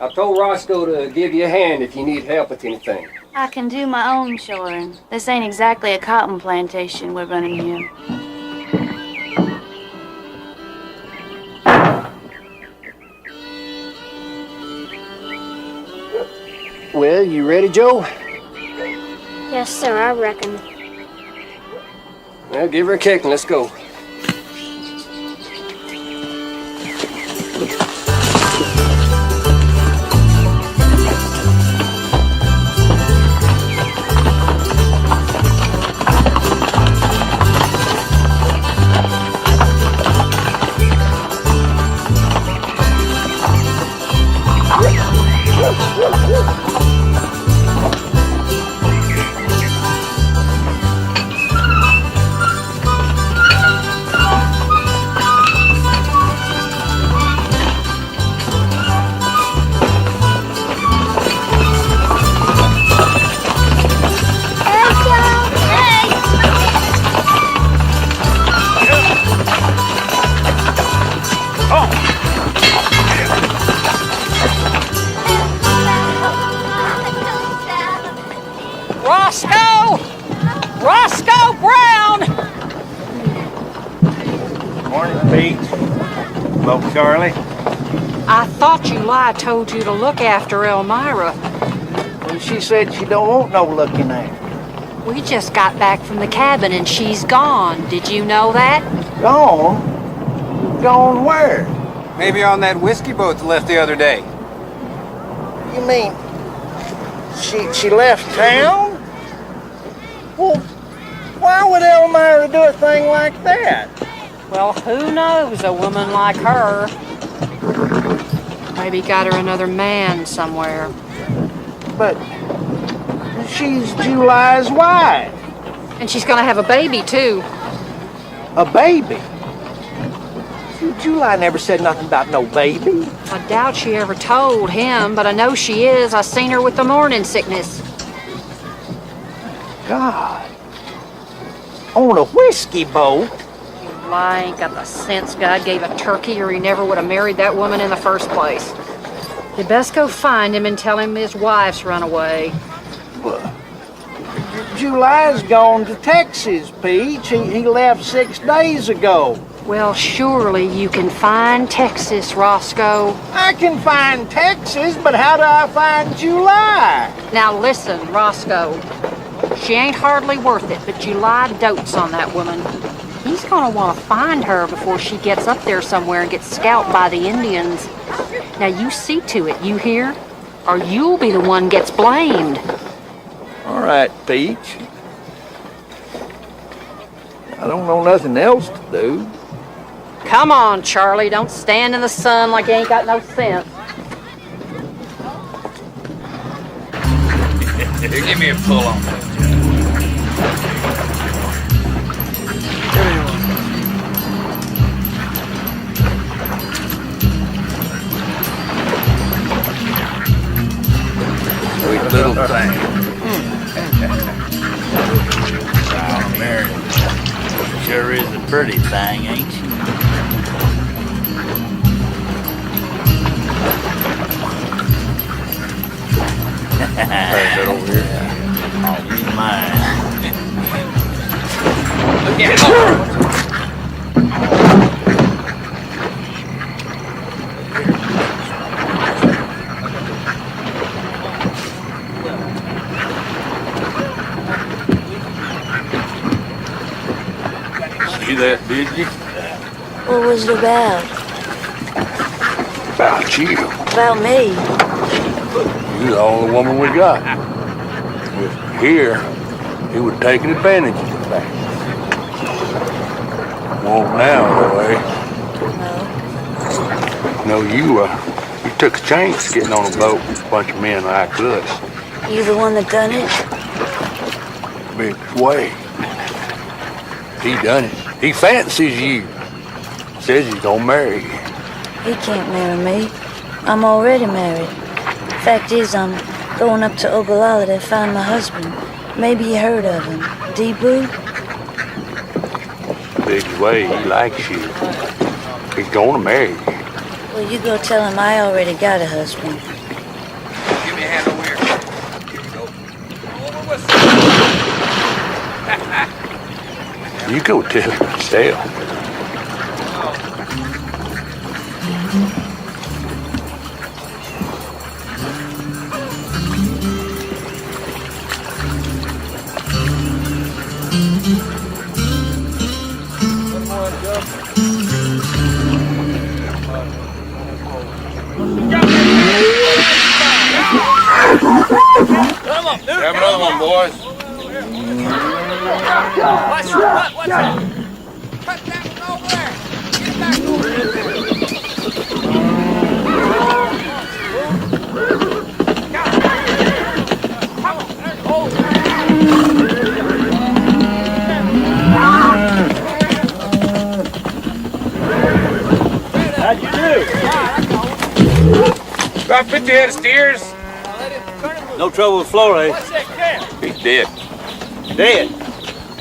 Speaker 11: I told Roscoe to give you a hand if you need help with anything.
Speaker 14: I can do my own shoring. This ain't exactly a cotton plantation we're running here.
Speaker 11: Well, you ready, Joe?
Speaker 13: Yes, sir, I reckon.
Speaker 11: Well, give her a kick and let's go.
Speaker 10: Roscoe! Roscoe Brown!
Speaker 1: Morning, Pete. Hello, Charlie.
Speaker 10: I thought July told you to look after Elmira.
Speaker 6: Well, she said she don't want no looking at.
Speaker 10: We just got back from the cabin and she's gone. Did you know that?
Speaker 6: Gone? Gone where?
Speaker 12: Maybe on that whiskey boat that left the other day.
Speaker 6: You mean she left town? Well, why would Elmira do a thing like that?
Speaker 10: Well, who knows a woman like her? Maybe got her another man somewhere.
Speaker 6: But she's July's wife.
Speaker 10: And she's gonna have a baby, too.
Speaker 6: A baby? July never said nothing about no baby.
Speaker 10: I doubt she ever told him, but I know she is. I seen her with the morning sickness.
Speaker 6: God. On a whiskey boat?
Speaker 10: July ain't got the sense God gave a turkey or he never would have married that woman in the first place. You best go find him and tell him his wife's run away.
Speaker 6: Well, July's gone to Texas, Peach. He left 6 days ago.
Speaker 10: Well, surely you can find Texas, Roscoe.
Speaker 6: I can find Texas, but how do I find July?
Speaker 10: Now listen, Roscoe. She ain't hardly worth it, but July dotes on that woman. He's gonna want to find her before she gets up there somewhere and gets scalped by the Indians. Now you see to it, you hear? Or you'll be the one gets blamed.
Speaker 6: All right, Peach. I don't know nothing else to do.
Speaker 10: Come on, Charlie. Don't stand in the sun like you ain't got no sense.
Speaker 12: Here, give me a pull on that.
Speaker 2: Sweet little thing.
Speaker 16: Oh, Mary. Sure is a pretty thing, ain't she?
Speaker 2: Pass that over here.
Speaker 16: Oh, you mine.
Speaker 12: Look at it.
Speaker 2: See that, did you?
Speaker 14: What was it about?
Speaker 2: About you.
Speaker 14: About me?
Speaker 2: You're the only woman we got. If here, he would have taken advantage of the fact. Won't now, anyway. No, you took a chance getting on a boat with a bunch of men like us.
Speaker 14: You the one that done it?
Speaker 2: Big way. He done it. He fancies you. Says he's gonna marry you.
Speaker 14: He can't marry me. I'm already married. Fact is, I'm going up to Ogallala to find my husband. Maybe you heard of him. D-Boo?
Speaker 2: Big way, he likes you. He's gonna marry you.
Speaker 14: Well, you go tell him I already got a husband.
Speaker 12: Give me a hand over here. Here you go. Over with.
Speaker 2: You go tell him yourself. Grab another one, boys.
Speaker 12: Watch that. Cut that one over there. Get back over
Speaker 1: How'd you do?
Speaker 2: About 50 head of steers.
Speaker 1: No trouble with Flores.
Speaker 2: He's dead.
Speaker 1: Dead?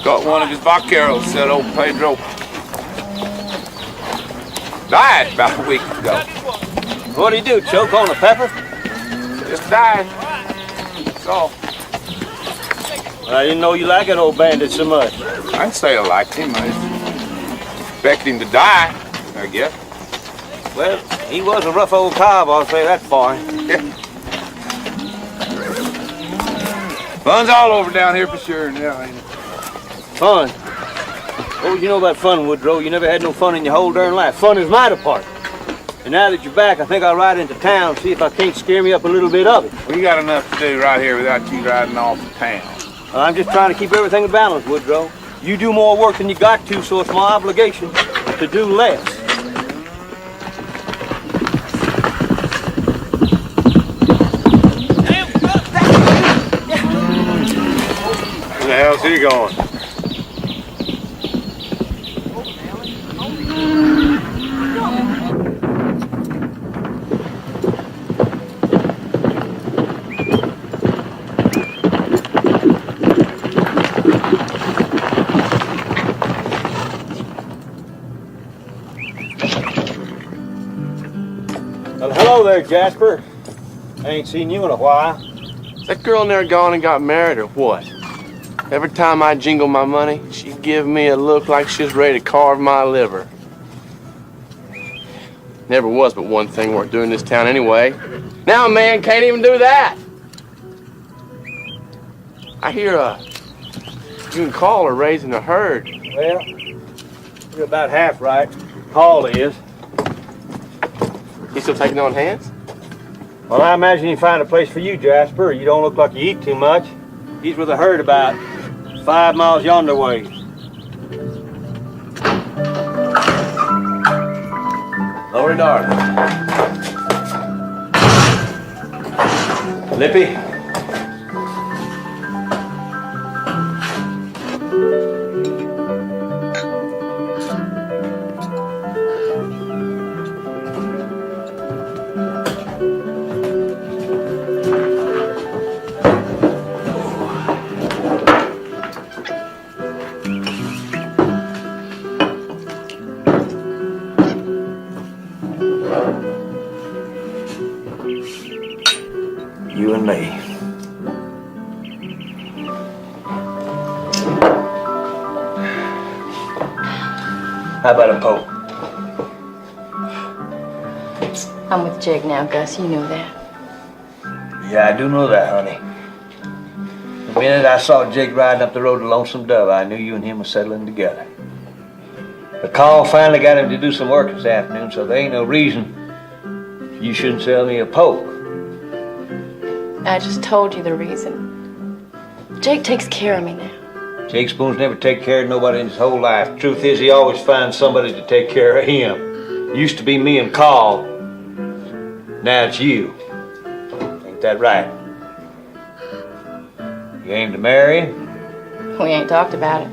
Speaker 2: Got one of his vaqueros, said old Pedro. Died about a week ago.
Speaker 1: What'd he do, choke on a pepper?
Speaker 2: Just died. That's all.
Speaker 1: I didn't know you liked that old bandit so much.
Speaker 2: I didn't say I liked him. I expected him to die, I guess.
Speaker 1: Well, he was a rough old cob, I'll say that for him.
Speaker 2: Fun's all over down here for sure now, ain't it?
Speaker 1: Fun? What would you know about fun, Woodrow? You never had no fun in your whole darn life. Fun is my department. And now that you're back, I think I'll ride into town, see if I can't scare me up a little bit of it.
Speaker 2: We got enough to do right here without you riding off to town.
Speaker 1: I'm just trying to keep everything in balance, Woodrow. You do more work than you got to, so it's my obligation to do less.
Speaker 9: Where the hell's he going?
Speaker 1: Well, hello there, Jasper. I ain't seen you in a while.
Speaker 17: Is that girl in there gone and got married or what? Every time I jingle my money, she give me a look like she's ready to carve my liver. Never was but one thing worth doing in this town anyway. Now a man can't even do that. I hear you and Carl are raising a herd.
Speaker 1: Well, you're about half right. Paul is.
Speaker 17: You still taking on hands?
Speaker 1: Well, I imagine he find a place for you, Jasper. You don't look like you eat too much. He's with a herd about 5 miles yonder way.
Speaker 17: Lower dark.
Speaker 1: Lippy? You and me. How about a poke?
Speaker 18: I'm with Jake now, Gus. You know that.
Speaker 1: Yeah, I do know that, honey. The minute I saw Jake riding up the road to Lonesome Dove, I knew you and him were settling together. The call finally got him to do some work this afternoon, so there ain't no reason you shouldn't sell me a poke.
Speaker 18: I just told you the reason. Jake takes care of me now.
Speaker 1: Jake Spoon's never taken care of nobody in his whole life. Truth is, he always finds somebody to take care of him. Used to be me and Carl. Now it's you. Ain't that right? You aim to marry?
Speaker 18: We ain't talked about it.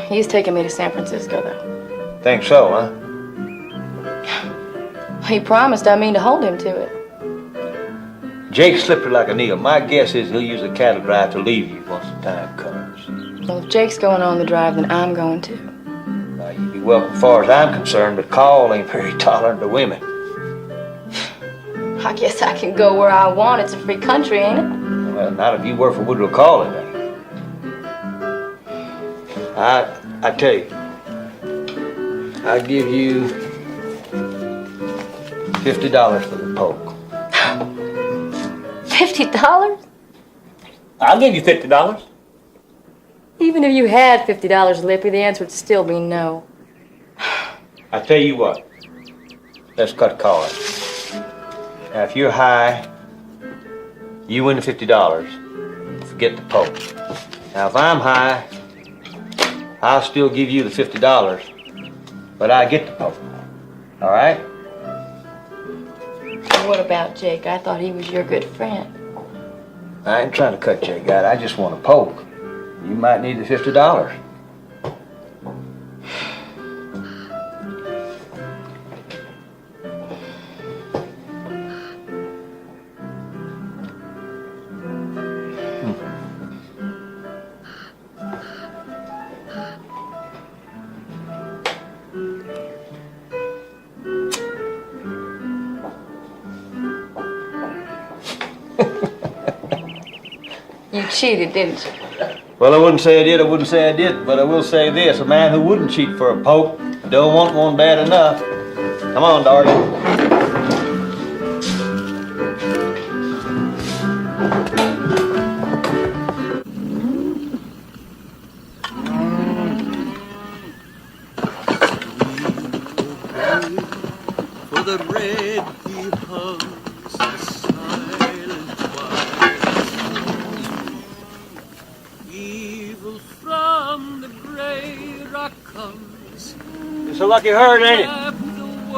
Speaker 18: He's taking me to San Francisco, though.
Speaker 1: Think so, huh?
Speaker 18: He promised I mean to hold him to it.
Speaker 1: Jake's slippery like a needle. My guess is he'll use a cattle drive to leave you once the time comes.
Speaker 18: Well, if Jake's going on the drive, then I'm going too.
Speaker 1: Now, you'd be welcome as far as I'm concerned, but Carl ain't very tolerant of women.
Speaker 18: I guess I can go where I want. It's a free country, ain't it?
Speaker 1: Well, not if you work for Woodrow Carl, it ain't. I tell you, I give you $50 for the poke.
Speaker 18: $50?
Speaker 1: I'll give you $50.
Speaker 18: Even if you had $50, Lippy, the answer would still be no.
Speaker 1: I tell you what, let's cut cards. Now, if you're high, You win the $50. Forget the poke. Now, if I'm high, I'll still give you the $50, but I get the poke. All right?
Speaker 18: What about Jake? I thought he was your good friend.
Speaker 1: I ain't trying to cut Jake out. I just want a poke. You might need the $50.
Speaker 18: You cheated, didn't you?
Speaker 1: Well, I wouldn't say I did, I wouldn't say I did, but I will say this. A man who wouldn't cheat for a poke don't want one bad enough. Come on, darling.
Speaker 12: For the red he hugs the silent wise. Evil from the gray rock comes.
Speaker 1: It's a lucky herd, ain't it?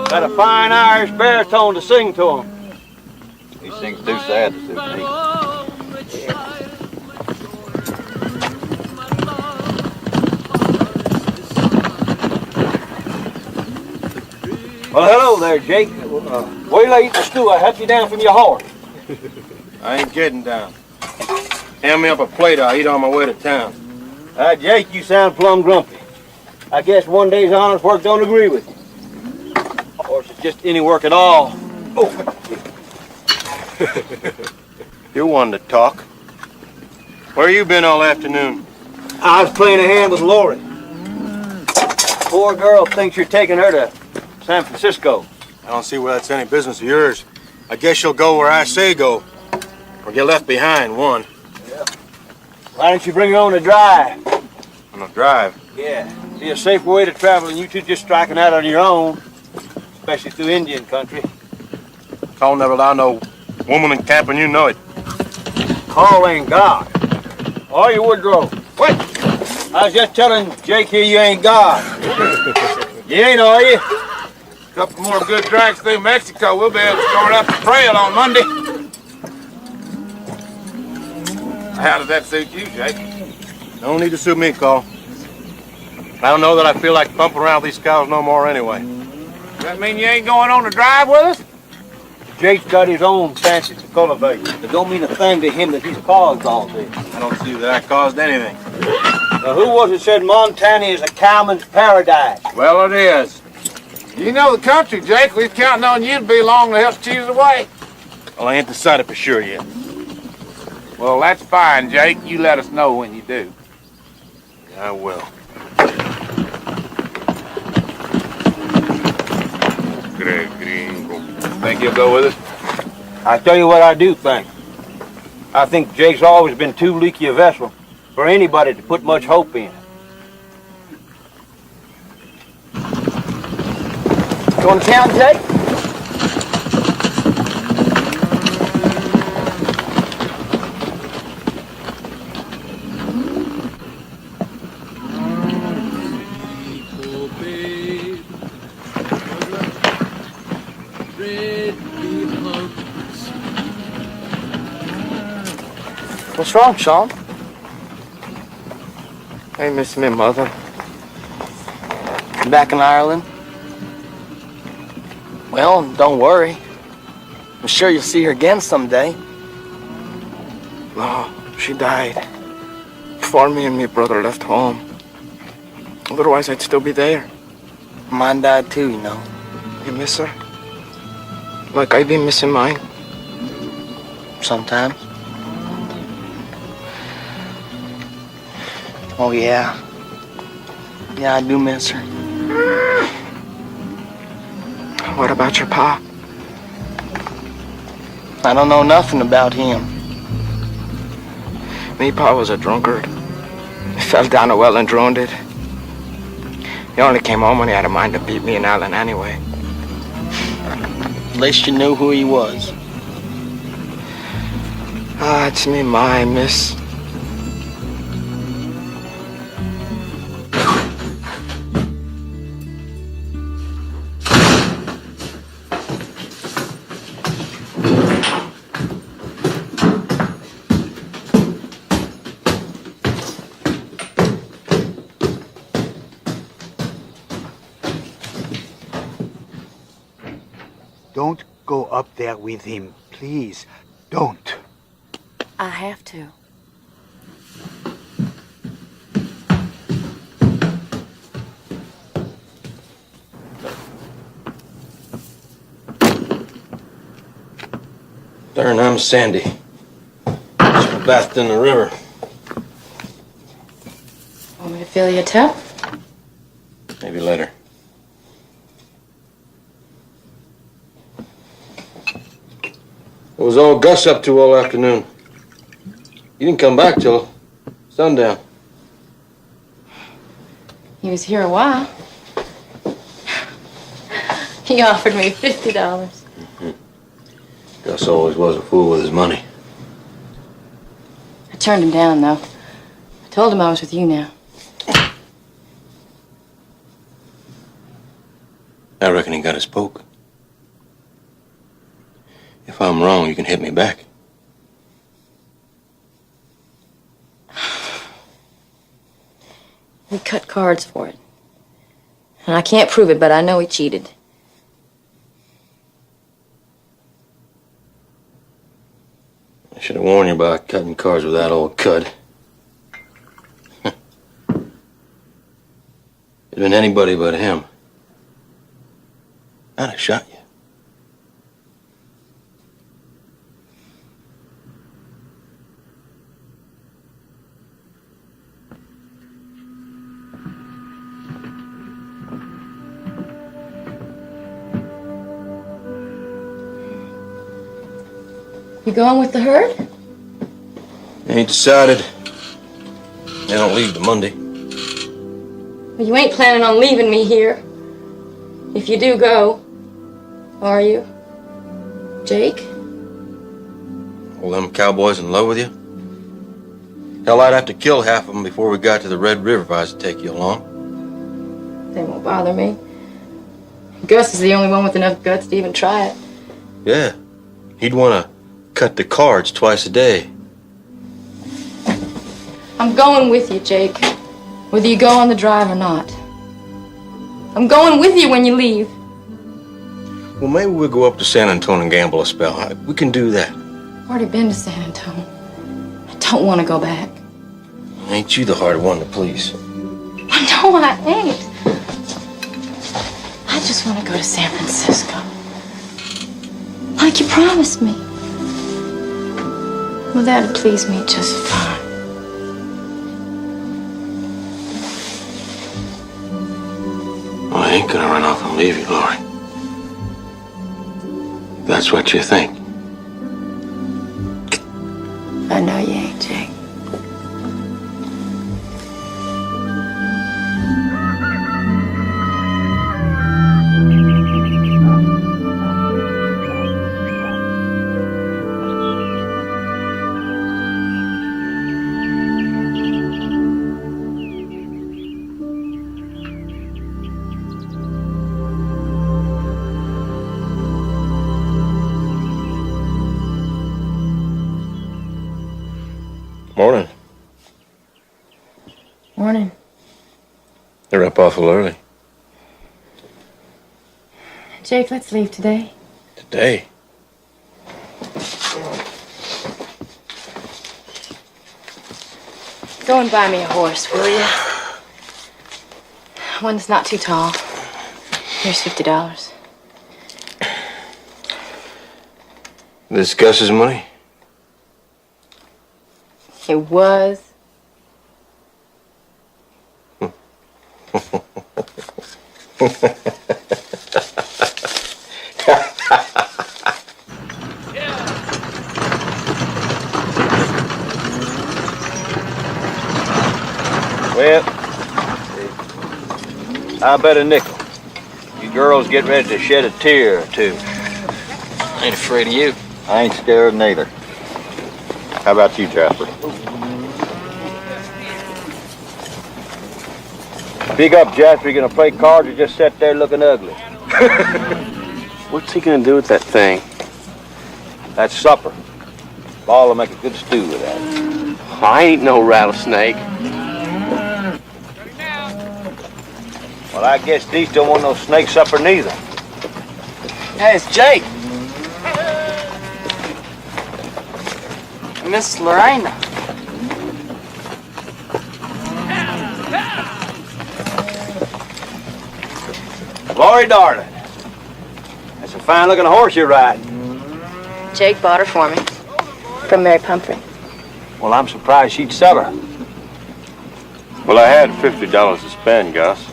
Speaker 1: Got a fine Irish baritone to sing to him.
Speaker 4: He sings too sad to suit me.
Speaker 1: Well, hello there, Jake. Wait till I eat the stew. I help you down from your horse.
Speaker 9: I ain't getting down. Hand me up a plate, I'll eat on my way to town.
Speaker 1: Jake, you sound plumb grumpy. I guess one day's honest work don't agree with you. Or it's just any work at all. Oh.
Speaker 9: You're one to talk. Where you been all afternoon?
Speaker 1: I was playing a hand with Lori. Poor girl thinks you're taking her to San Francisco.
Speaker 9: I don't see where that's any business of yours. I guess you'll go where I say go. Or get left behind, one.
Speaker 1: Yeah. Why don't you bring her on a drive?
Speaker 9: On a drive?
Speaker 1: Yeah. Be a safer way to travel than you two just striking out on your own. Especially through Indian country.
Speaker 9: Carl never allow no woman in camp, and you know it.
Speaker 1: Carl ain't God. Or you Woodrow. What? I was just telling Jake here you ain't God. You ain't, are you?
Speaker 2: Couple more good drinks through Mexico, we'll be able to start up the trail on Monday. How does that suit you, Jake?
Speaker 9: Don't need to suit me, Carl. I don't know that I feel like bumping around these cows no more anyway.
Speaker 2: Does that mean you ain't going on the drive with us?
Speaker 1: Jake's got his own fancies to cultivate. It don't mean a thing to him that he's caused all this.
Speaker 9: I don't see that I caused anything.
Speaker 1: Now, who was it said Montana is a cowman's paradise?
Speaker 2: Well, it is. You know the country, Jake. We're counting on you to be along to help choose the way.
Speaker 9: Well, I ain't decided for sure yet.
Speaker 2: Well, that's fine, Jake. You let us know when you do.
Speaker 9: I will.
Speaker 2: Think you'll go with us?
Speaker 1: I tell you what I do think. I think Jake's always been too leaky a vessel for anybody to put much hope in.
Speaker 3: Going to town, Jake?
Speaker 17: What's wrong, Sean? I miss my mother.
Speaker 3: Back in Ireland? Well, don't worry. I'm sure you'll see her again someday.
Speaker 17: No, she died before me and my brother left home. Otherwise, I'd still be there.
Speaker 3: Mine died too, you know.
Speaker 17: You miss her? Like I've been missing mine?
Speaker 3: Sometimes. Oh, yeah. Yeah, I do miss her.
Speaker 17: What about your pa?
Speaker 3: I don't know nothing about him.
Speaker 17: Me pa was a drunkard. He fell down a well and drowned it. He only came home when he had a mind to beat me and Alan anyway.
Speaker 3: At least you knew who he was.
Speaker 17: Ah, it's me, my miss.
Speaker 6: Don't go up there with him, please. Don't.
Speaker 18: I have to.
Speaker 9: Darn, I'm Sandy. Just bathed in the river.
Speaker 18: Want me to fill you a tub?
Speaker 9: Maybe later. What was old Gus up to all afternoon? He didn't come back till sundown.
Speaker 18: He was here a while. He offered me $50.
Speaker 9: Gus always was a fool with his money.
Speaker 18: I turned him down, though. I told him I was with you now.
Speaker 9: I reckon he got his poke. If I'm wrong, you can hit me back.
Speaker 18: He cut cards for it. And I can't prove it, but I know he cheated.
Speaker 9: I should have warned you about cutting cards with that old cud. It'd been anybody but him. I'd have shot you.
Speaker 18: You going with the herd?
Speaker 9: Ain't decided. They don't leave till Monday.
Speaker 18: Well, you ain't planning on leaving me here. If you do go, are you? Jake?
Speaker 9: All them cowboys in love with you? Hell, I'd have to kill half of them before we got to the Red River if I was to take you along.
Speaker 18: They won't bother me. Gus is the only one with enough guts to even try it.
Speaker 9: Yeah. He'd want to cut the cards twice a day.
Speaker 18: I'm going with you, Jake. Whether you go on the drive or not. I'm going with you when you leave.
Speaker 9: Well, maybe we'll go up to San Antonio and gamble a spell. We can do that.
Speaker 18: I've already been to San Antonio. I don't want to go back.
Speaker 9: Ain't you the hard one to please?
Speaker 18: No, I ain't. I just want to go to San Francisco. Like you promised me. Well, that'd please me just fine.
Speaker 9: Well, I ain't gonna run off and leave you, Lori. That's what you think.
Speaker 18: I know you ain't, Jake.
Speaker 9: Morning.
Speaker 18: Morning.
Speaker 9: You're up awful early.
Speaker 18: Jake, let's leave today.
Speaker 9: Today?
Speaker 18: Go and buy me a horse, will you? One that's not too tall. Here's $50.
Speaker 9: This Gus's money?
Speaker 18: It was.
Speaker 1: Well, I bet a nickel. You girls get ready to shed a tear or two.
Speaker 3: I ain't afraid of you.
Speaker 1: I ain't scared neither. How about you, Jasper? Speak up, Jasper. You gonna play cards or just sit there looking ugly?
Speaker 17: What's he gonna do with that thing?
Speaker 1: That's supper. Ball will make a good stew with that.
Speaker 17: I ain't no rattlesnake.
Speaker 1: Well, I guess these don't want no snake supper neither.
Speaker 3: Hey, it's Jake. Miss Lorena.
Speaker 1: Lori, darling. That's a fine-looking horse you're riding.
Speaker 18: Jake bought her for me. From Mary Pumphrey.
Speaker 1: Well, I'm surprised she'd sell her.
Speaker 9: Well, I had $50 to spend, Gus.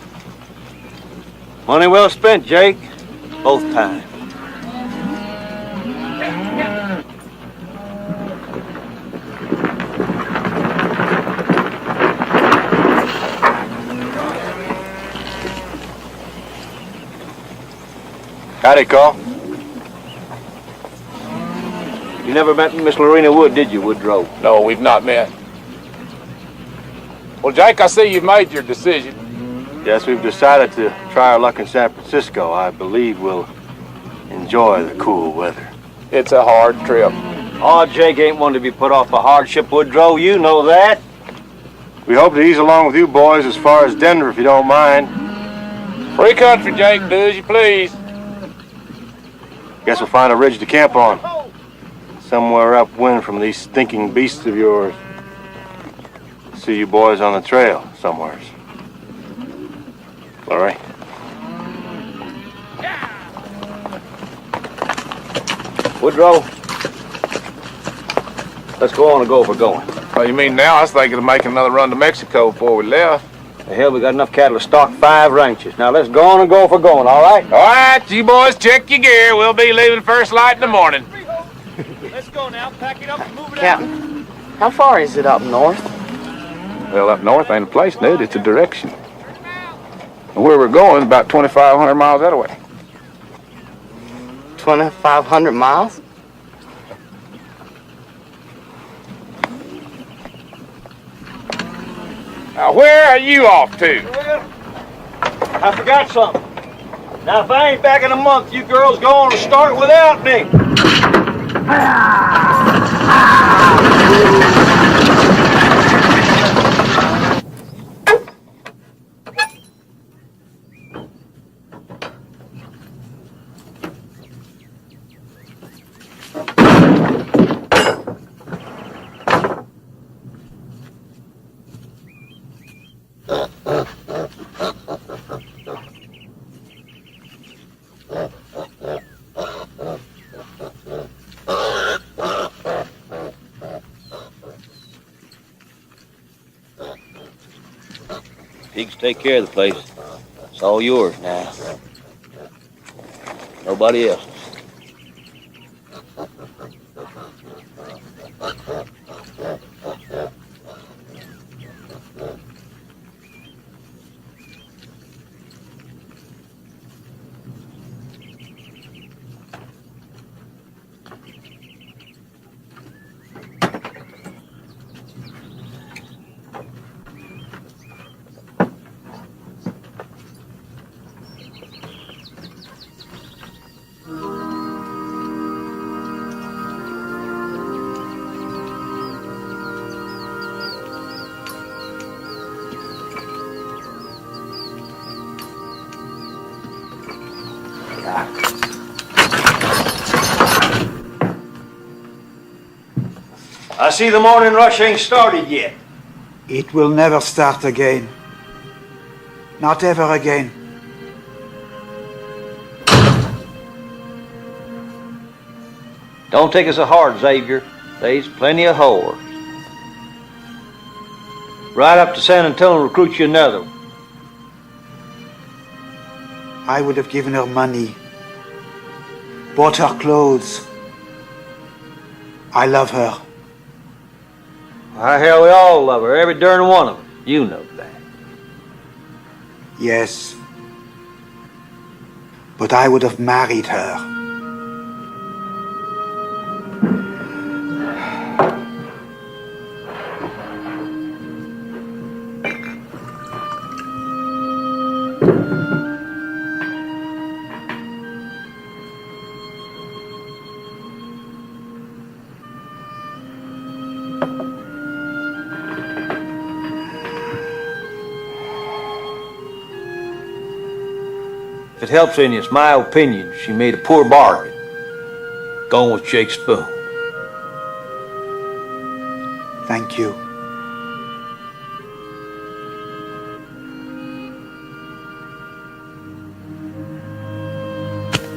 Speaker 1: Money well spent, Jake. Both times.
Speaker 9: Howdy, Call.
Speaker 1: You never met Miss Lorena Wood, did you, Woodrow?
Speaker 2: No, we've not met. Well, Jake, I see you've made your decision.
Speaker 9: Yes, we've decided to try our luck in San Francisco. I believe we'll enjoy the cool weather.
Speaker 2: It's a hard trip.
Speaker 1: Oh, Jake ain't one to be put off a hardship, Woodrow. You know that.
Speaker 9: We hope to ease along with you boys as far as Denver, if you don't mind.
Speaker 2: Free country, Jake. Do as you please.
Speaker 9: Guess we'll find a ridge to camp on. Somewhere upwind from these stinking beasts of yours. See you boys on the trail somewheres. All right.
Speaker 1: Woodrow, let's go on and go if we're going.
Speaker 2: Oh, you mean now? I was thinking of making another run to Mexico before we left.
Speaker 1: The hell, we got enough cattle to stock 5 ranches. Now let's go on and go if we're going, all right?
Speaker 2: All right, you boys check your gear. We'll be leaving first light in the morning.
Speaker 1: Let's go now. Pack it up and move it
Speaker 3: Captain, how far is it up north?
Speaker 2: Well, up north ain't a place, dude. It's a direction. And where we're going is about 2,500 miles that way.
Speaker 3: 2,500 miles?
Speaker 2: Now, where are you off to?
Speaker 1: I forgot something. Now, if I ain't back in a month, you girls go on and start without me. Pigs take care of the place. It's all yours now. Nobody else's. I see the morning rush ain't started yet.
Speaker 6: It will never start again. Not ever again.
Speaker 1: Don't take us so hard, Xavier. There's plenty of whores. Ride up to San Antonio and recruit you another one.
Speaker 6: I would have given her money, bought her clothes. I love her.
Speaker 1: Why, hell, we all love her, every darn one of them. You know that.
Speaker 6: Yes. But I would have married her.
Speaker 1: If it helps any, it's my opinion she made a poor bargain going with Jake Spoon.
Speaker 6: Thank you.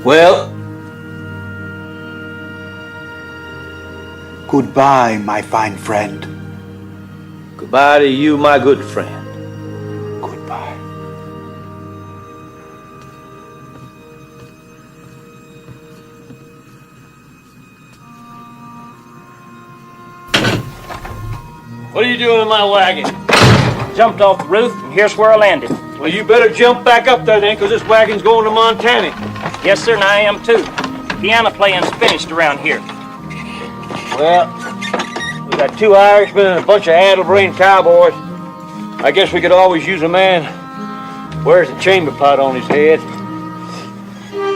Speaker 1: Well,
Speaker 6: goodbye, my fine friend.
Speaker 1: Goodbye to you, my good friend.
Speaker 6: Goodbye.
Speaker 1: What are you doing in my wagon?
Speaker 19: Jumped off the roof, and here's where I landed.
Speaker 1: Well, you better jump back up there then, because this wagon's going to Montana.
Speaker 19: Yes, sir, and I am too. Piano playing's finished around here.
Speaker 1: Well, we got 2 Irishmen and a bunch of addle-brained cowboys. I guess we could always use a man who wears a chamber pot on his head.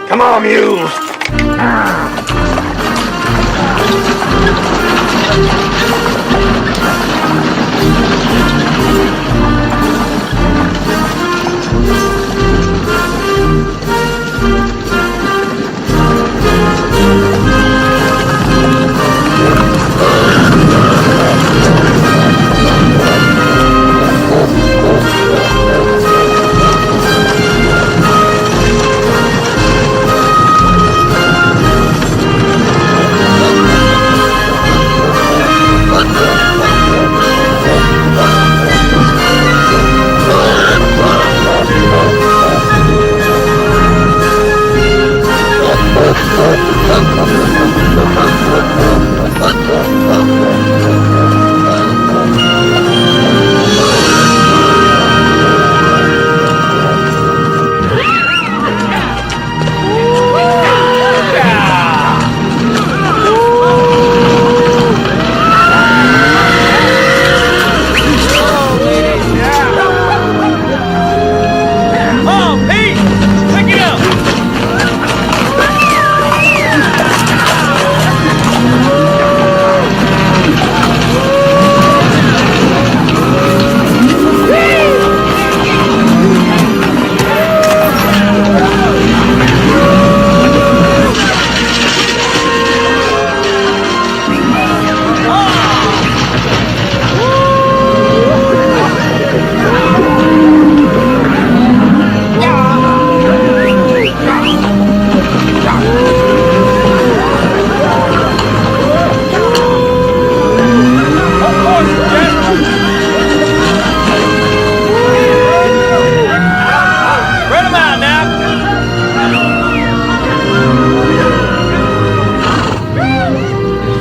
Speaker 1: Come on, mules!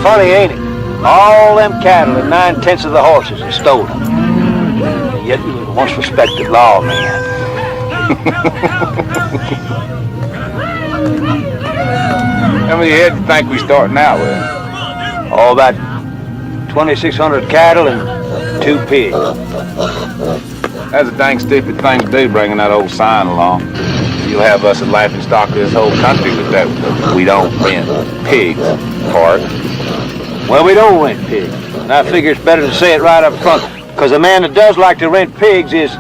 Speaker 1: Funny, ain't it? All them cattle and 9/10 of the horses are stolen. And yet we were the once respected lawman.
Speaker 2: How many head do you think we starting out with?
Speaker 1: Oh, about 2,600 cattle and 2 pigs.
Speaker 2: That's a dang stupid thing to do, bringing that old sign along. You'll have us a laughing stock of this whole country with that we don't rent pigs part.
Speaker 1: Well, we don't rent pigs. And I figure it's better to say it right up front, because a man that does like to rent pigs he's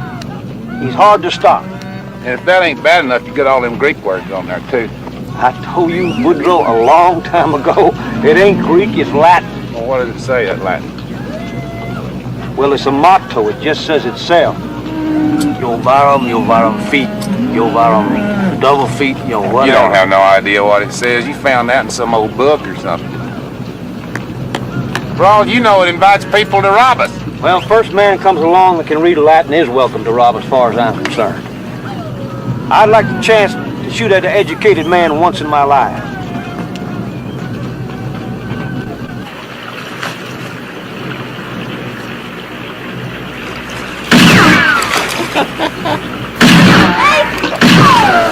Speaker 1: hard to stop.
Speaker 2: And if that ain't bad enough, you got all them Greek words on there, too.
Speaker 1: I told you, Woodrow, a long time ago, it ain't Greek, it's Latin.
Speaker 2: Well, what does it say, that Latin?
Speaker 1: Well, it's a motto. It just says itself. Jovarum feet. Jovarum double feet, whatever.
Speaker 2: You don't have no idea what it says. You found that in some old book or something. For all you know, it invites people to rob us.
Speaker 1: Well, first man comes along that can read Latin is welcome to rob as far as I'm concerned. I'd like the chance to shoot at an educated man once in my life.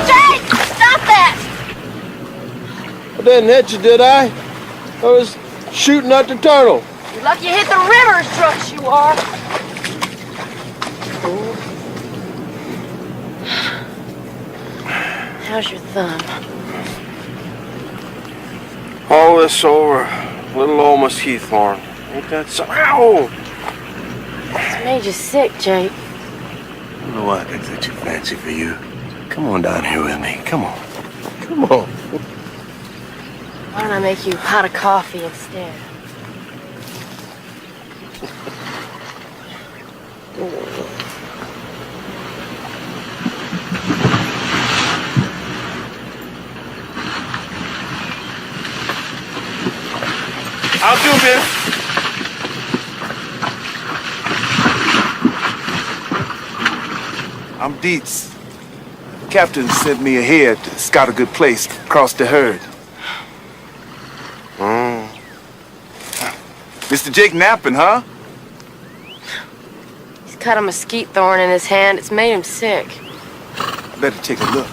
Speaker 13: Jake, stop that!
Speaker 9: I didn't hit you, did I? I was shooting at the turtle.
Speaker 18: You're lucky you hit the river, Struts, you are.
Speaker 14: How's your thumb?
Speaker 9: All this over little old mesquite thorn. Ain't that so? Ow!
Speaker 14: It's made you sick, Jake.
Speaker 15: I don't know why things that too fancy for you.
Speaker 8: Come on down here with me. Come on. Come on.
Speaker 18: Why don't I make you a pot of coffee instead?
Speaker 8: I'll do this. I'm Dietz. Captain sent me ahead to scout a good place to cross the herd. Mr. Jake napping, huh?
Speaker 18: He's cut a mesquite thorn in his hand. It's made him sick.
Speaker 8: Better take a look.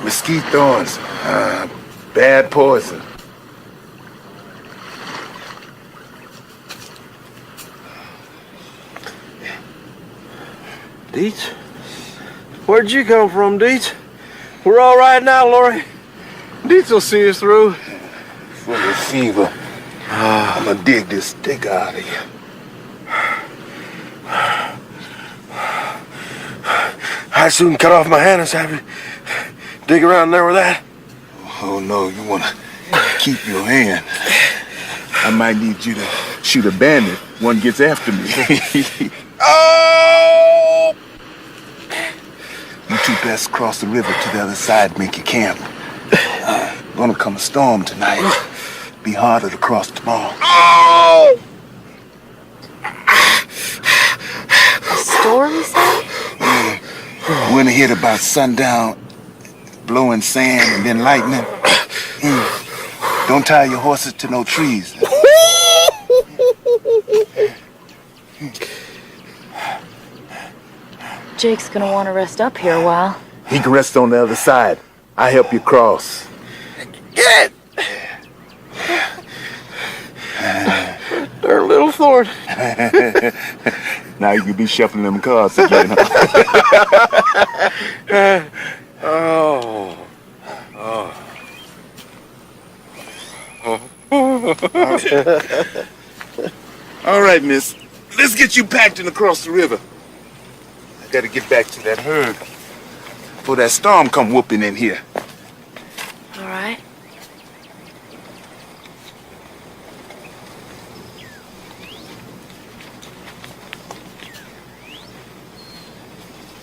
Speaker 8: Mesquite thorns. Bad poison.
Speaker 17: Dietz? Where'd you come from, Dietz? We're all right now, Lori. Dietz will see us through.
Speaker 8: Full of fever. I'm gonna dig this stick out of you.
Speaker 17: I soon cut off my hand and have you dig around there with that.
Speaker 8: Oh no, you wanna keep your hand. I might need you to shoot a bandit. One gets after me. Oh! You two best cross the river to the other side, make your camp. Gonna come a storm tonight. Be harder to cross tomorrow.
Speaker 18: Oh! A storm, you say?
Speaker 8: When it hit about sundown, blowing sand and then lightning. Don't tie your horses to no trees.
Speaker 18: Jake's gonna want to rest up here a while.
Speaker 8: He can rest on the other side. I help you cross.
Speaker 17: Get it! Darn little thorn.
Speaker 8: Now you can be shuffling them cards again.
Speaker 17: Oh.
Speaker 8: All right, miss. Let's get you packed and across the river. I gotta get back to that herd before that storm come whooping in here.
Speaker 18: All right.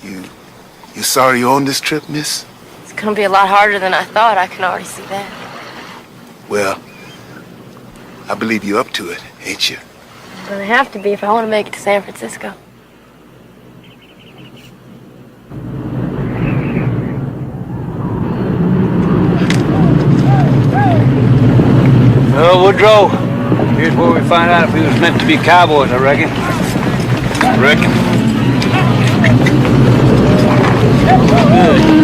Speaker 8: You sorry you're on this trip, miss?
Speaker 18: It's gonna be a lot harder than I thought. I can already see that.
Speaker 8: Well, I believe you're up to it, ain't you?
Speaker 18: I'm gonna have to be if I want to make it to San Francisco.
Speaker 1: Well, Woodrow, here's where we find out if we was meant to be cowboys, I reckon. Good.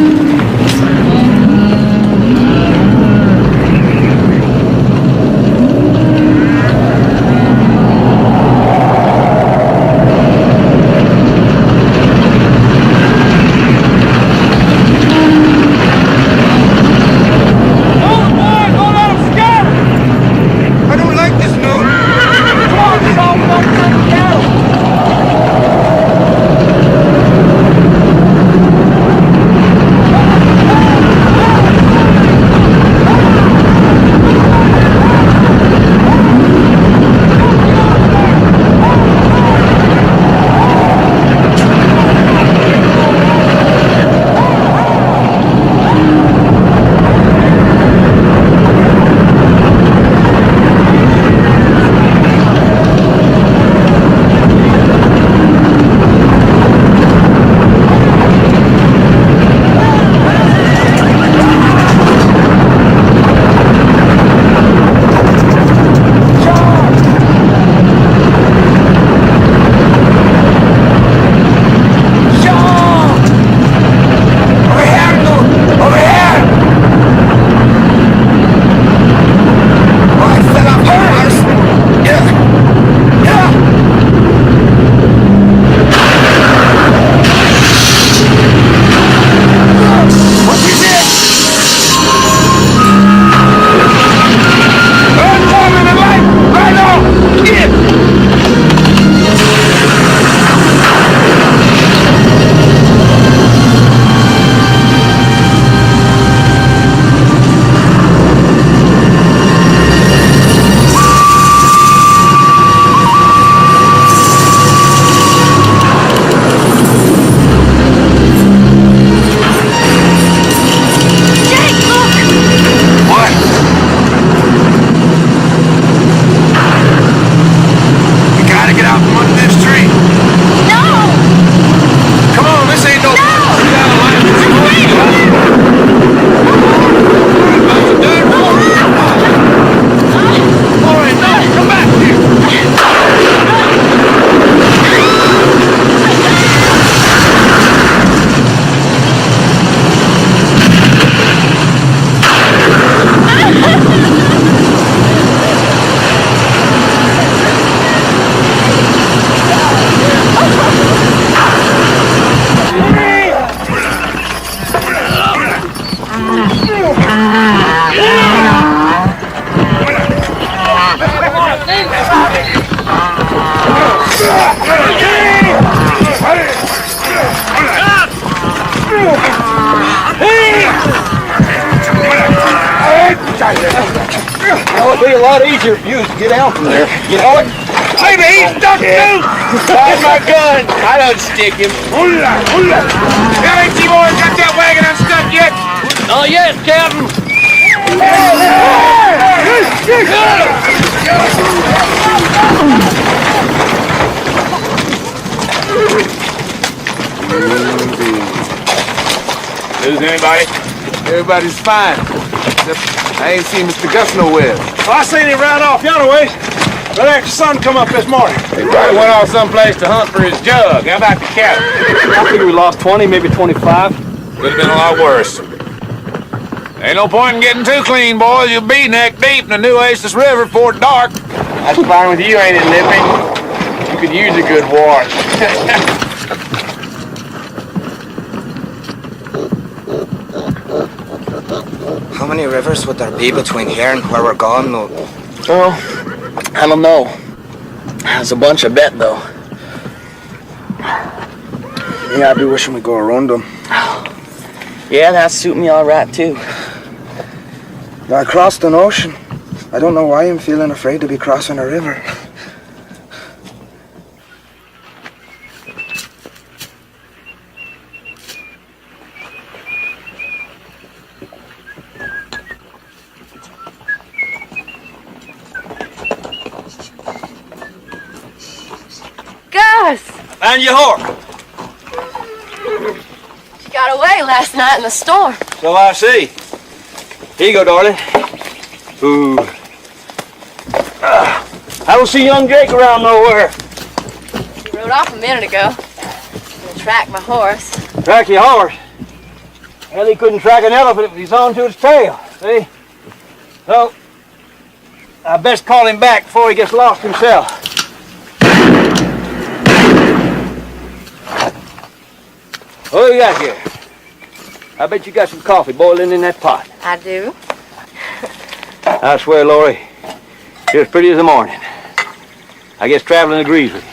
Speaker 1: It'd be a lot easier if you was to get out from there. You know it?
Speaker 12: Maybe he's stuck too!
Speaker 17: Find my gun! I don't stick him.
Speaker 12: Hola, hola! Now ain't you boys got that wagon unstuck yet?
Speaker 19: Not yet, Captain.
Speaker 2: Is anybody?
Speaker 8: Everybody's fine. Except I ain't seen Mr. Gus nowhere.
Speaker 9: Well, I seen him round off yonder way. But after the sun come up this morning.
Speaker 2: He probably went off someplace to hunt for his jug. How about the cattle?
Speaker 1: I figure we lost 20, maybe 25.
Speaker 2: Could have been a lot worse. Ain't no point in getting too clean, boys. You'll be neck deep in the New Aces River before dark.
Speaker 17: That's fine with you, ain't it, Lippy? You could use a good wash.
Speaker 3: How many rivers would there be between here and where we're going?
Speaker 7: Well, I don't know. There's a bunch, I bet, though.
Speaker 3: Yeah, I'd be wishing we'd go around them.
Speaker 7: Yeah, that'd suit me all right, too.
Speaker 3: I crossed an ocean. I don't know why I'm feeling afraid to be crossing a river.
Speaker 18: Gus!
Speaker 1: Found your horse.
Speaker 18: She got away last night in the storm.
Speaker 1: So I see. Here you go, darling. Ooh. I don't see young Jake around nowhere.
Speaker 18: He rode off a minute ago. I'm gonna track my horse.
Speaker 1: Track your horse? Well, he couldn't track an elephant if he's on to its tail, see? So, I best call him back before he gets lost himself. What do you got here? I bet you got some coffee boiling in that pot.
Speaker 18: I do.
Speaker 1: I swear, Lori, you're as pretty as the morning. I guess traveling agrees with you.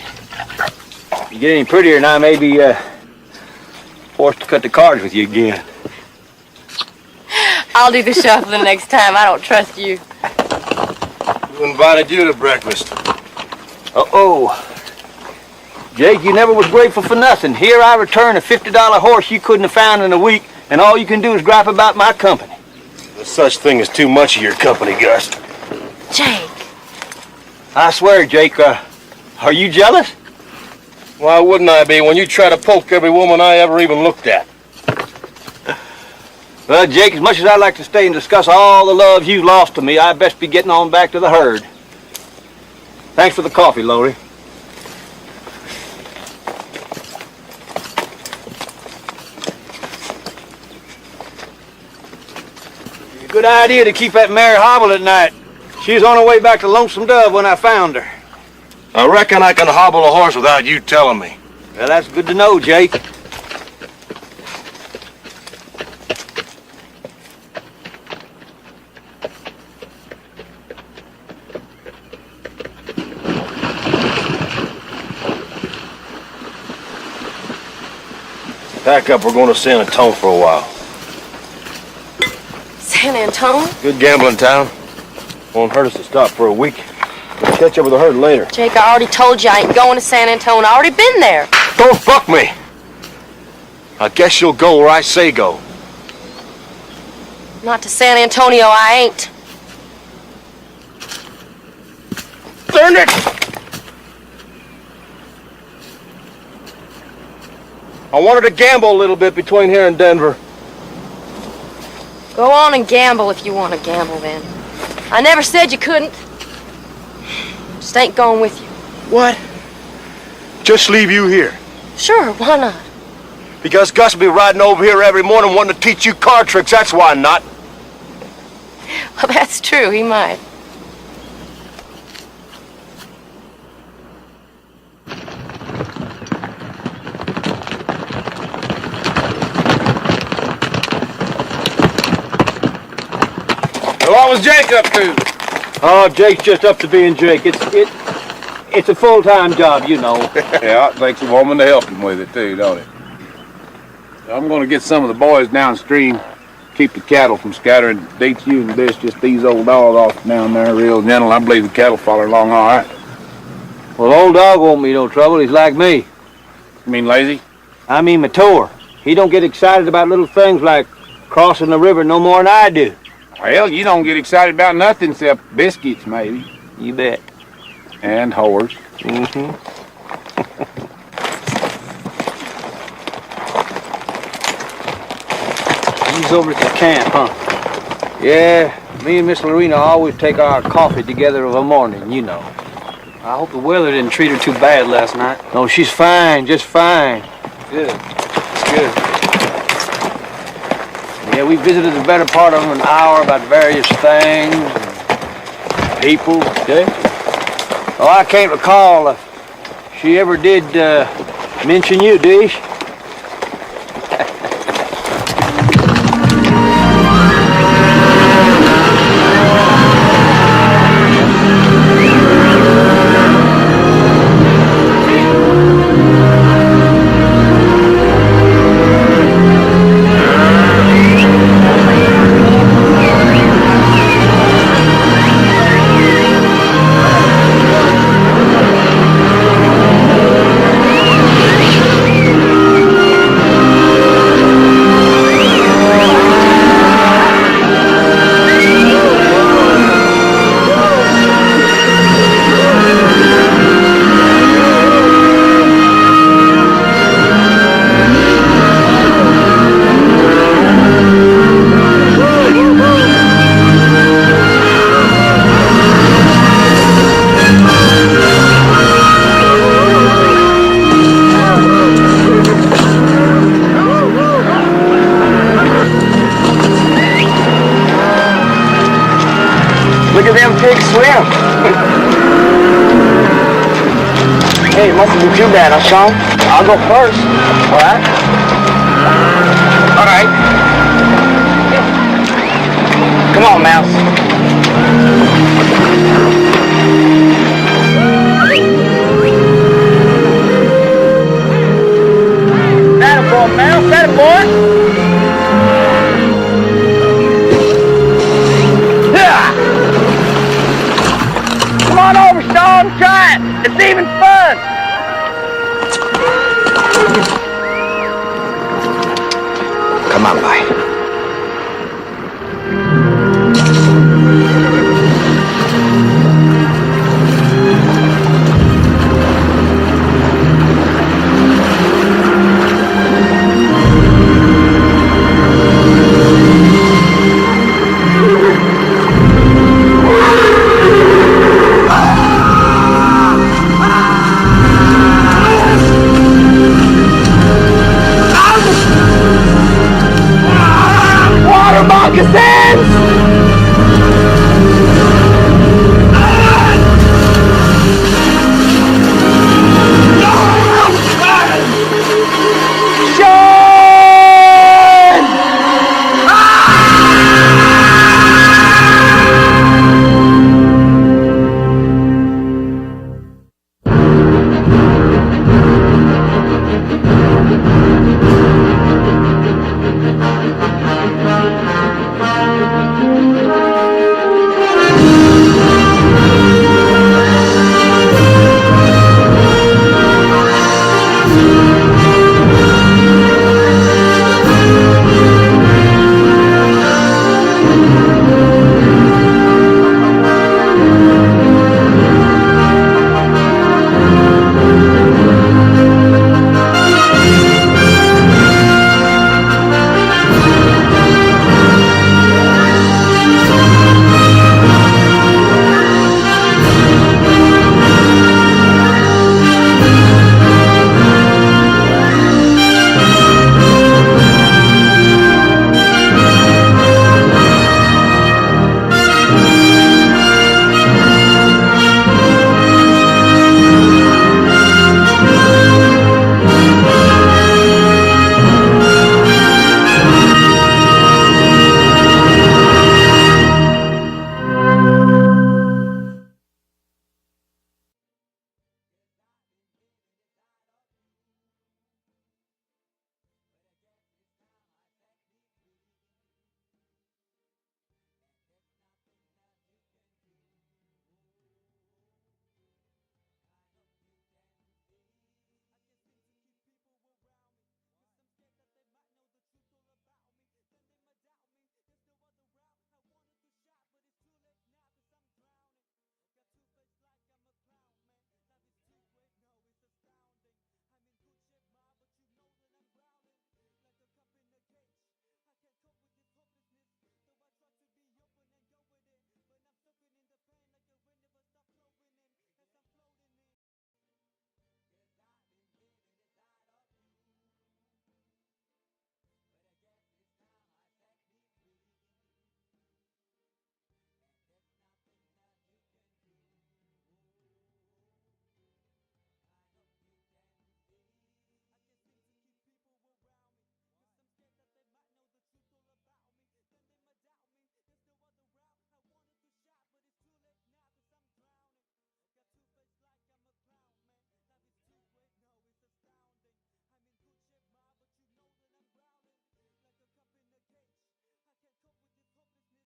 Speaker 1: You get any prettier and I may be forced to cut the cards with you again.
Speaker 18: I'll do the shuffling next time. I don't trust you.
Speaker 9: Who invited you to breakfast?
Speaker 1: Uh-oh. Jake, you never was grateful for nothing. Here I return a $50 horse you couldn't have found in a week, and all you can do is gripe about my company.
Speaker 9: There's such thing as too much of your company, Gus.
Speaker 18: Jake.
Speaker 1: I swear, Jake, are you jealous?
Speaker 9: Why wouldn't I be when you try to poke every woman I ever even looked at?
Speaker 1: Well, Jake, as much as I'd like to stay and discuss all the love you've lost to me, I'd best be getting on back to the herd. Thanks for the coffee, Lori. Good idea to keep that mare hobbled at night. She was on her way back to Lonesome Dove when I found her.
Speaker 9: I reckon I can hobble a horse without you telling me.
Speaker 1: Well, that's good to know, Jake.
Speaker 9: Pack up, we're going to San Antone for a while.
Speaker 18: San Antone?
Speaker 9: Good gambling town. Won't hurt us to stop for a week. We'll catch up with the herd later.
Speaker 18: Jake, I already told you I ain't going to San Antone. I already been there.
Speaker 9: Don't fuck me! I guess you'll go where I say go.
Speaker 18: Not to San Antonio, I ain't.
Speaker 9: Darn it! I wanted to gamble a little bit between here and Denver.
Speaker 18: Go on and gamble if you want to gamble then. I never said you couldn't. Just ain't going with you.
Speaker 9: What? Just leave you here?
Speaker 18: Sure, why not?
Speaker 9: Because Gus will be riding over here every morning wanting to teach you card tricks, that's why not.
Speaker 18: Well, that's true, he might.
Speaker 9: What was Jake up to?
Speaker 1: Oh, Jake's just up to being Jake. It's a full-time job, you know.
Speaker 2: Yeah, it takes a woman to help him with it, too, don't it? I'm going to get some of the boys downstream, keep the cattle from scattering. Dates you and this, just these old dogs off down there, real gentle. I believe the cattle follow along all right.
Speaker 1: Well, old dog won't be no trouble. He's like me.
Speaker 2: You mean lazy?
Speaker 1: I mean mature. He don't get excited about little things like crossing the river no more than I do.
Speaker 2: Well, you don't get excited about nothing except biscuits, maybe.
Speaker 1: You bet.
Speaker 2: And whores.
Speaker 1: Mm-hmm. He's over at the camp, huh? Yeah, me and Miss Lorena always take our coffee together of a morning, you know.
Speaker 7: I hope the weather didn't treat her too bad last night.
Speaker 1: No, she's fine, just fine.
Speaker 7: Good. It's good.
Speaker 1: Yeah, we visited the better part of an hour about various things, people.
Speaker 2: Okay.
Speaker 1: Oh, I can't recall if she ever did mention you, did she?
Speaker 3: Look at them pigs swim. Hey, it mustn't be too bad, huh, Sean? I'll go first. All right? All right. Come on, Mouse.